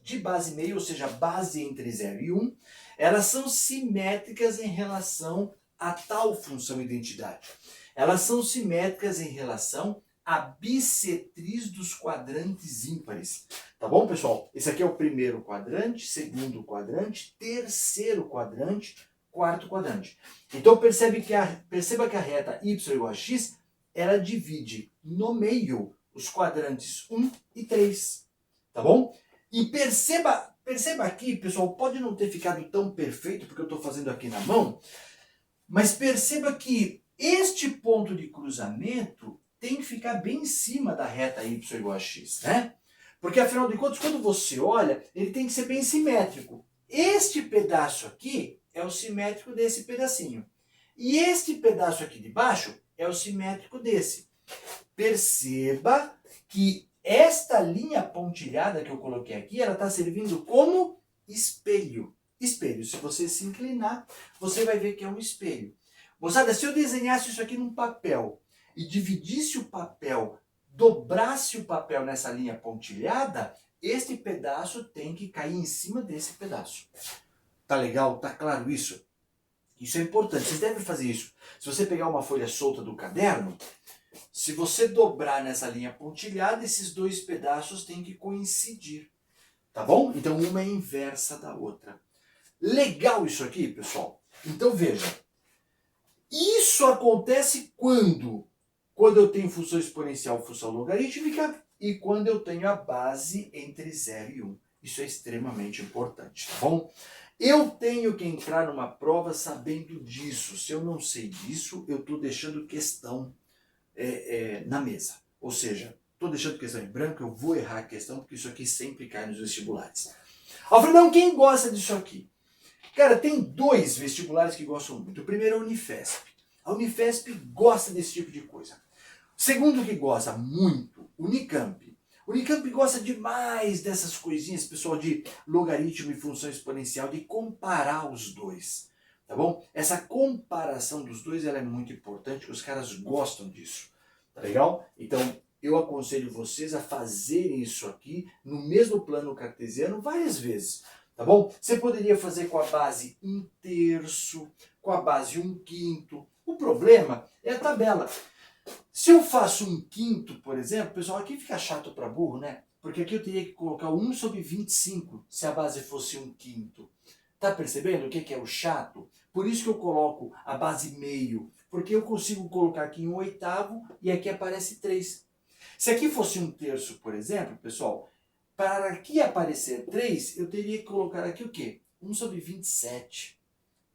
ou seja, base entre 0 e 1, elas são simétricas em relação a tal função identidade. Elas são simétricas em relação a bissetriz dos quadrantes ímpares. Tá bom, pessoal? Esse aqui é o primeiro quadrante, segundo quadrante, terceiro quadrante, quarto quadrante. Então perceba que a reta y igual a x, ela divide no meio os quadrantes 1 e 3. Tá bom? E perceba aqui, pessoal, pode não ter ficado tão perfeito, porque eu estou fazendo aqui na mão, mas perceba que este ponto de cruzamento tem que ficar bem em cima da reta y igual a x, né? Porque afinal de contas, quando você olha, ele tem que ser bem simétrico. Este pedaço aqui é o simétrico desse pedacinho. E este pedaço aqui de baixo é o simétrico desse. Perceba que esta linha pontilhada que eu coloquei aqui, ela está servindo como espelho. Espelho, se você se inclinar, você vai ver que é um espelho. Moçada, se eu desenhasse isso aqui num papel e dividisse o papel, dobrasse o papel nessa linha pontilhada, este pedaço tem que cair em cima desse pedaço. Tá legal? Tá claro isso? Isso é importante, vocês devem fazer isso. Se você pegar uma folha solta do caderno, se você dobrar nessa linha pontilhada, esses dois pedaços têm que coincidir. Tá bom? Então uma é inversa da outra. Legal isso aqui, pessoal? Então veja. Isso acontece quando? Quando eu tenho função exponencial, função logarítmica e quando eu tenho a base entre 0 e 1. Isso é extremamente importante, tá bom? Eu tenho que entrar numa prova sabendo disso. Se eu não sei disso, eu estou deixando questão na mesa. Ou seja, estou deixando questão em branco, eu vou errar a questão, porque isso aqui sempre cai nos vestibulares. Alfredão, quem gosta disso aqui? Cara, tem dois vestibulares que gostam muito. O primeiro é a Unifesp. A Unifesp gosta desse tipo de coisa. O segundo que gosta muito, Unicamp. O Unicamp gosta demais dessas coisinhas, pessoal, de logaritmo e função exponencial, de comparar os dois. Tá bom? Essa comparação dos dois ela é muito importante, os caras gostam disso. Tá legal? Então, eu aconselho vocês a fazerem isso aqui no mesmo plano cartesiano várias vezes. Tá bom? Você poderia fazer com a base 1/3, com a base 1/5. O problema é a tabela. Se eu faço 1/5, por exemplo, pessoal, aqui fica chato para burro, né? Porque aqui eu teria que colocar 1/25 se a base fosse 1/5. Tá percebendo o que é o chato? Por isso que eu coloco a base meio, porque eu consigo colocar aqui 1/8 e aqui aparece 3. Se aqui fosse 1/3, por exemplo, pessoal, para aqui aparecer 3, eu teria que colocar aqui o quê? 1/27.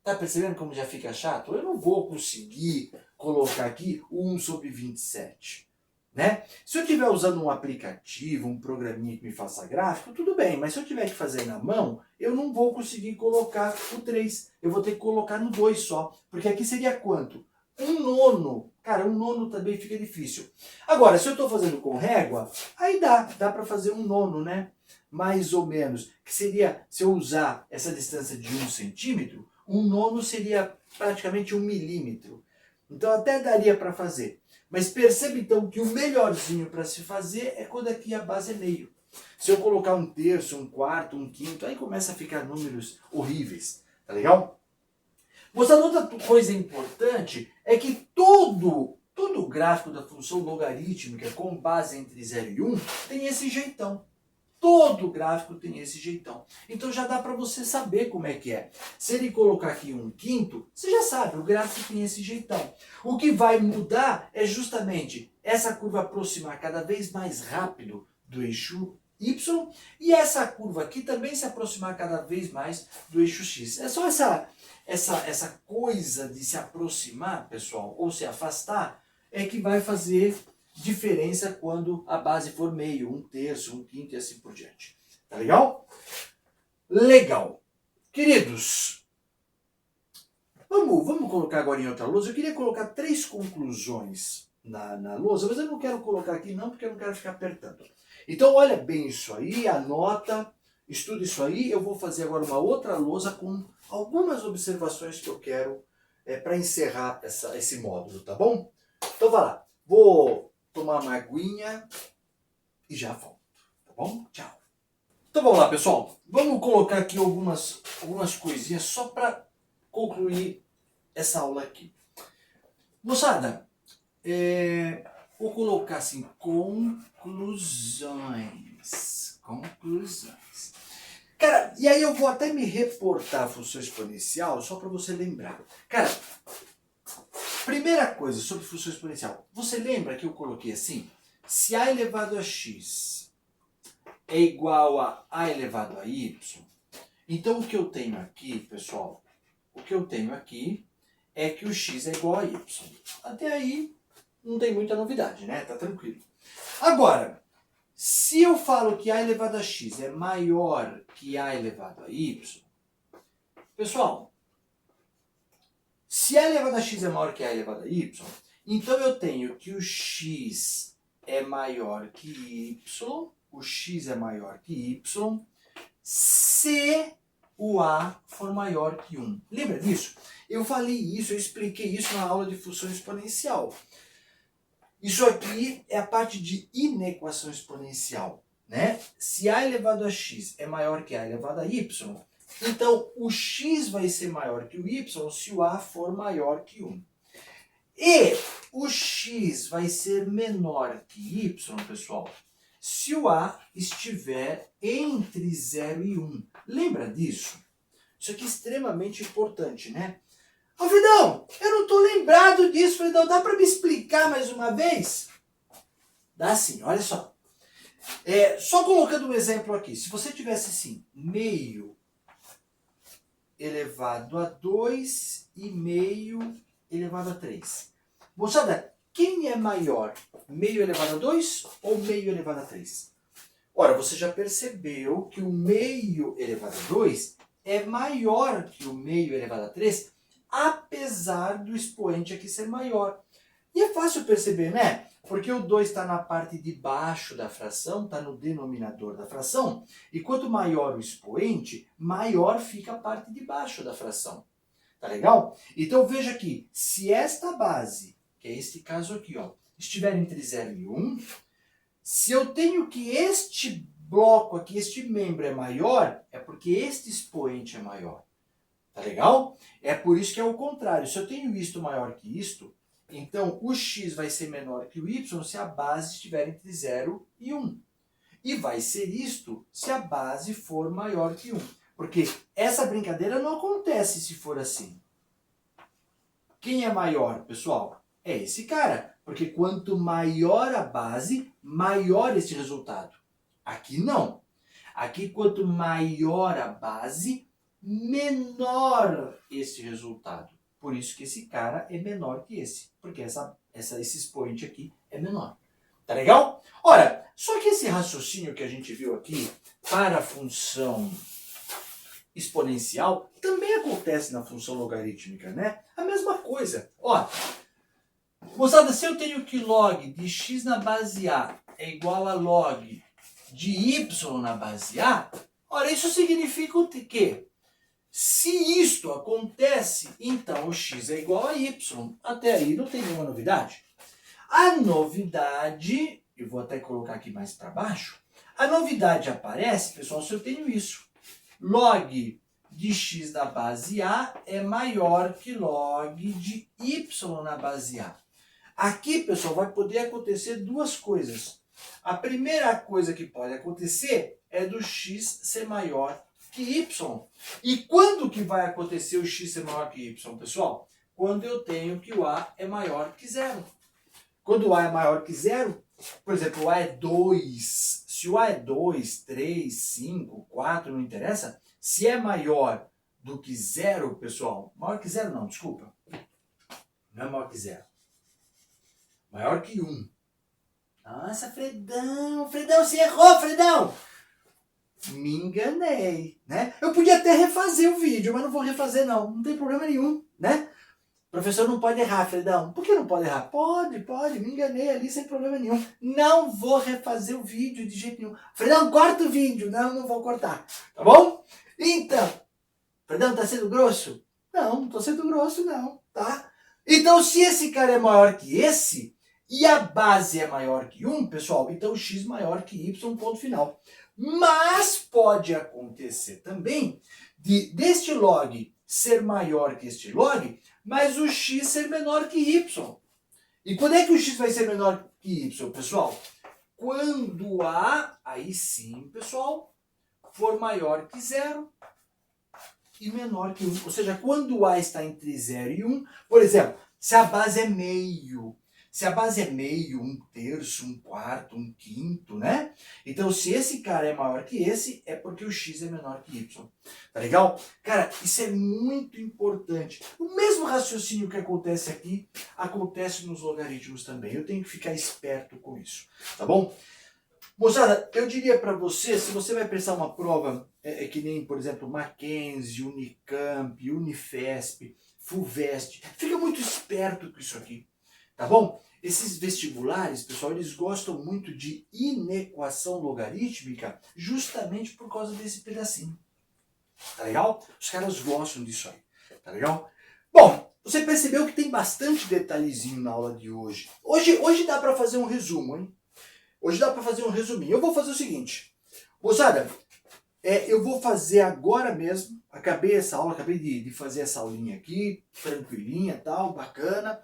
Tá percebendo como já fica chato? Eu não vou conseguir colocar aqui o 1/27. Né? Se eu estiver usando um aplicativo, um programinha que me faça gráfico, tudo bem, mas se eu tiver que fazer na mão, eu não vou conseguir colocar o 3. Eu vou ter que colocar no 2 só. Porque aqui seria quanto? 1/9. Cara, 1/9 também fica difícil. Agora, se eu estou fazendo com régua, aí dá para fazer 1/9, né? Mais ou menos. Que seria, se eu usar essa distância de 1 centímetro, 1/9 seria praticamente 1 milímetro. Então até daria para fazer. Mas perceba então que o melhorzinho para se fazer é quando aqui a base é meio. Se eu colocar 1/3, 1/4, 1/5, aí começa a ficar números horríveis. Tá legal? Mostrando outra coisa importante é que todo gráfico da função logarítmica com base entre 0 e 1 tem esse jeitão. Todo gráfico tem esse jeitão. Então já dá para você saber como é que é. Se ele colocar aqui 1/5, você já sabe, o gráfico tem esse jeitão. O que vai mudar é justamente essa curva aproximar cada vez mais rápido do eixo Y e essa curva aqui também se aproximar cada vez mais do eixo X. É só essa coisa de se aproximar, pessoal, ou se afastar, é que vai fazer diferença quando a base for meio, um terço, um quinto e assim por diante. Tá legal? Legal. Queridos, vamos colocar agora em outra lousa. Eu queria colocar 3 conclusões na lousa, mas eu não quero colocar aqui não, porque eu não quero ficar apertando. Então olha bem isso aí, anota, estuda isso aí. Eu vou fazer agora uma outra lousa com algumas observações que eu quero para encerrar esse módulo, tá bom? Então vai lá, vou tomar uma aguinha e já volto, tá bom? Tchau. Então vamos lá, pessoal. Vamos colocar aqui algumas coisinhas só para concluir essa aula aqui. Moçada, vou colocar assim, conclusões. Conclusões. Cara, e aí eu vou até me reportar a função exponencial, só para você lembrar. Cara, primeira coisa sobre função exponencial. Você lembra que eu coloquei assim? Se a elevado a x é igual a elevado a y, então o que eu tenho aqui, pessoal, o que eu tenho aqui é que o x é igual a y. Até aí não tem muita novidade, né? Tá tranquilo. Agora, se eu falo que a elevado a x é maior que a elevado a y, pessoal, se a elevado a x é maior que a elevado a y, então eu tenho que o x é maior que y, o x é maior que y, se o a for maior que 1. Lembra disso? Eu falei isso, eu expliquei isso na aula de função exponencial. Isso aqui é a parte de inequação exponencial, né? Se a elevado a x é maior que a elevado a y, então o x vai ser maior que o y se o a for maior que 1. E o x vai ser menor que y, pessoal, se o a estiver entre 0 e 1. Lembra disso? Isso aqui é extremamente importante, né? Ô, Fredão, eu não estou lembrado disso, Fredão. Dá para me explicar mais uma vez? Dá sim, olha só. Só colocando um exemplo aqui. Se você tivesse assim, meio elevado a 2 e meio elevado a 3. Moçada, quem é maior? Meio elevado a 2 ou meio elevado a 3? Ora, você já percebeu que o meio elevado a 2 é maior que o meio elevado a 3, apesar do expoente aqui ser maior. E é fácil perceber, né? Porque o 2 está na parte de baixo da fração, está no denominador da fração, e quanto maior o expoente, maior fica a parte de baixo da fração. Tá legal? Então veja aqui, se esta base, que é este caso aqui, ó, estiver entre 0 e 1, se eu tenho que este bloco aqui, este membro é maior, é porque este expoente é maior. Tá legal? É por isso que é o contrário. Se eu tenho isto maior que isto, então o x vai ser menor que o y se a base estiver entre 0 e 1. E vai ser isto se a base for maior que 1. Porque essa brincadeira não acontece se for assim. Quem é maior, pessoal? É esse cara. Porque quanto maior a base, maior este resultado. Aqui não. Aqui, quanto maior a base, menor esse resultado. Por isso que esse cara é menor que esse. Porque esse expoente aqui é menor. Tá legal? Ora, só que esse raciocínio que a gente viu aqui para a função exponencial também acontece na função logarítmica, né? A mesma coisa. Ó, moçada, se eu tenho que log de x na base A é igual a log de y na base A, ora, isso significa o quê? Se isto acontece, então o x é igual a y. Até aí não tem nenhuma novidade. A novidade, eu vou até colocar aqui mais para baixo, a novidade aparece, pessoal, se eu tenho isso. Log de x na base A é maior que log de y na base A. Aqui, pessoal, vai poder acontecer duas coisas. A primeira coisa que pode acontecer é do x ser maior que y. E quando que vai acontecer o x ser maior que y, pessoal? Quando eu tenho que o a é maior que zero. Quando o a é maior que zero, por exemplo, o a é 2. Se o a é 2, 3, 5, 4, não interessa. Se é maior do que zero, pessoal, maior que zero não, desculpa, não é maior que zero, maior que 1. Nossa, Fredão, você errou, Fredão! Me enganei, né? Eu podia até refazer o vídeo, mas não vou refazer não tem problema nenhum, né? O professor não pode errar, Fredão. Por que não pode errar? Pode, me enganei ali sem problema nenhum. Não vou refazer o vídeo de jeito nenhum. Fredão, corta o vídeo. Não vou cortar, tá bom? Então, Fredão, tá sendo grosso? Não tô sendo grosso não, tá? Então, se esse cara é maior que esse, e a base é maior que 1, pessoal, então x maior que y, ponto final. Mas pode acontecer também deste log ser maior que este log, mas o x ser menor que y. E quando é que o x vai ser menor que y, pessoal? Quando a, aí sim, pessoal, for maior que 0 e menor que 1. Ou seja, quando a está entre 0 e 1, por exemplo, se a base é meio, se a base é meio, 1/3, 1/4, 1/5, né? Então, se esse cara é maior que esse, é porque o x é menor que y. Tá legal? Cara, isso é muito importante. O mesmo raciocínio que acontece aqui, acontece nos logaritmos também. Eu tenho que ficar esperto com isso. Tá bom? Moçada, eu diria para você, se você vai prestar uma prova, que nem, por exemplo, Mackenzie, Unicamp, Unifesp, Fulvestre, fica muito esperto com isso aqui, tá bom? Esses vestibulares, pessoal, eles gostam muito de inequação logarítmica justamente por causa desse pedacinho, tá legal? Os caras gostam disso aí, tá legal? Bom, você percebeu que tem bastante detalhezinho na aula de hoje. Hoje dá para fazer um resumo, hein? Hoje dá para fazer um resuminho. Eu vou fazer o seguinte, moçada, eu vou fazer agora mesmo, acabei de fazer essa aulinha aqui, tranquilinha e tal, bacana.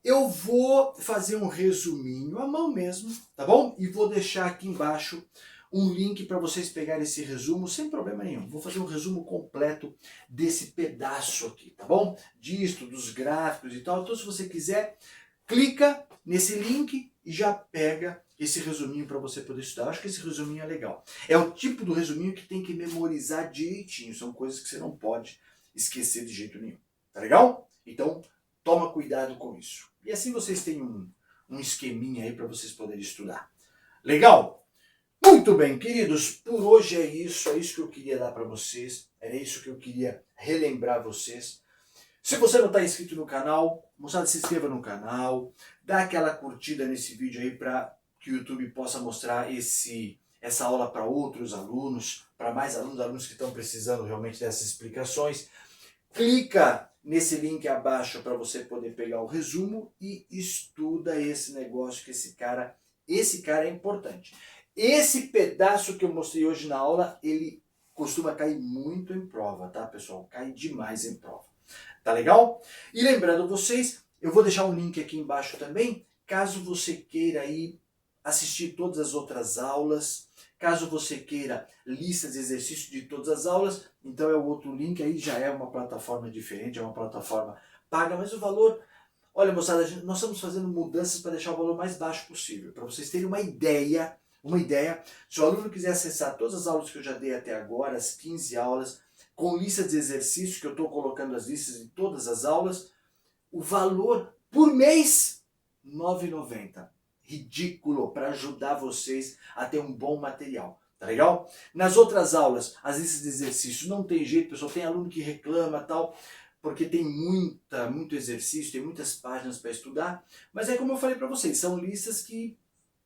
Eu vou fazer um resuminho à mão mesmo, tá bom? E vou deixar aqui embaixo um link para vocês pegarem esse resumo sem problema nenhum. Vou fazer um resumo completo desse pedaço aqui, tá bom? Disto, dos gráficos e tal. Então, se você quiser, clica nesse link e já pega esse resuminho para você poder estudar. Eu acho que esse resuminho é legal. É o tipo do resuminho que tem que memorizar direitinho. São coisas que você não pode esquecer de jeito nenhum. Tá legal? Então, toma cuidado com isso. E assim vocês têm um esqueminha aí para vocês poderem estudar. Legal? Muito bem, queridos. Por hoje é isso que eu queria dar para vocês. Era isso que eu queria relembrar vocês. Se você não está inscrito no canal, moçada, se inscreva no canal. Dá aquela curtida nesse vídeo aí para que o YouTube possa mostrar essa aula para outros alunos, para mais alunos que estão precisando realmente dessas explicações. Clica nesse link abaixo para você poder pegar o resumo e estuda esse negócio que esse cara é importante. Esse pedaço que eu mostrei hoje na aula, ele costuma cair muito em prova, tá, pessoal? Cai demais em prova. Tá legal? E lembrando vocês, eu vou deixar um link aqui embaixo também, caso você queira aí assistir todas as outras aulas, caso você queira listas de exercícios de todas as aulas, então é o outro link, aí já é uma plataforma diferente, é uma plataforma paga, mas o valor, olha moçada, nós estamos fazendo mudanças para deixar o valor mais baixo possível, para vocês terem uma ideia, se o aluno quiser acessar todas as aulas que eu já dei até agora, as 15 aulas, com listas de exercícios, que eu estou colocando as listas em todas as aulas, o valor por mês, R$ 9,90. Ridículo, para ajudar vocês a ter um bom material. Tá legal? Nas outras aulas, as listas de exercícios não tem jeito, pessoal. Tem aluno que reclama tal, porque tem muito exercício, tem muitas páginas para estudar. Mas é como eu falei para vocês, são listas que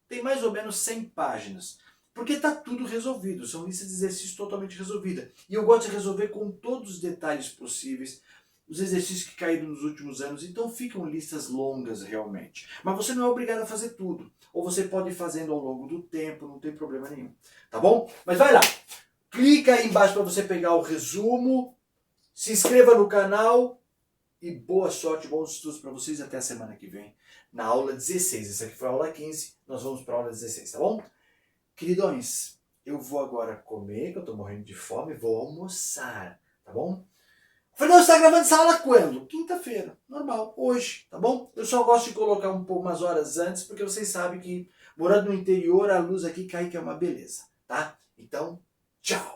tem mais ou menos 100 páginas. Porque está tudo resolvido, são listas de exercícios totalmente resolvidas. E eu gosto de resolver com todos os detalhes possíveis os exercícios que caíram nos últimos anos, então ficam listas longas realmente. Mas você não é obrigado a fazer tudo. Ou você pode ir fazendo ao longo do tempo, não tem problema nenhum. Tá bom? Mas vai lá, clica aí embaixo para você pegar o resumo, se inscreva no canal e boa sorte, bons estudos para vocês até a semana que vem, na aula 16. Essa aqui foi a aula 15, nós vamos para a aula 16, tá bom? Queridões, eu vou agora comer, que eu tô morrendo de fome, vou almoçar, tá bom? Fernando, você está gravando essa aula quando? Quinta-feira, normal, hoje, tá bom? Eu só gosto de colocar umas horas antes, porque vocês sabem que morando no interior, a luz aqui cai que é uma beleza, tá? Então, tchau!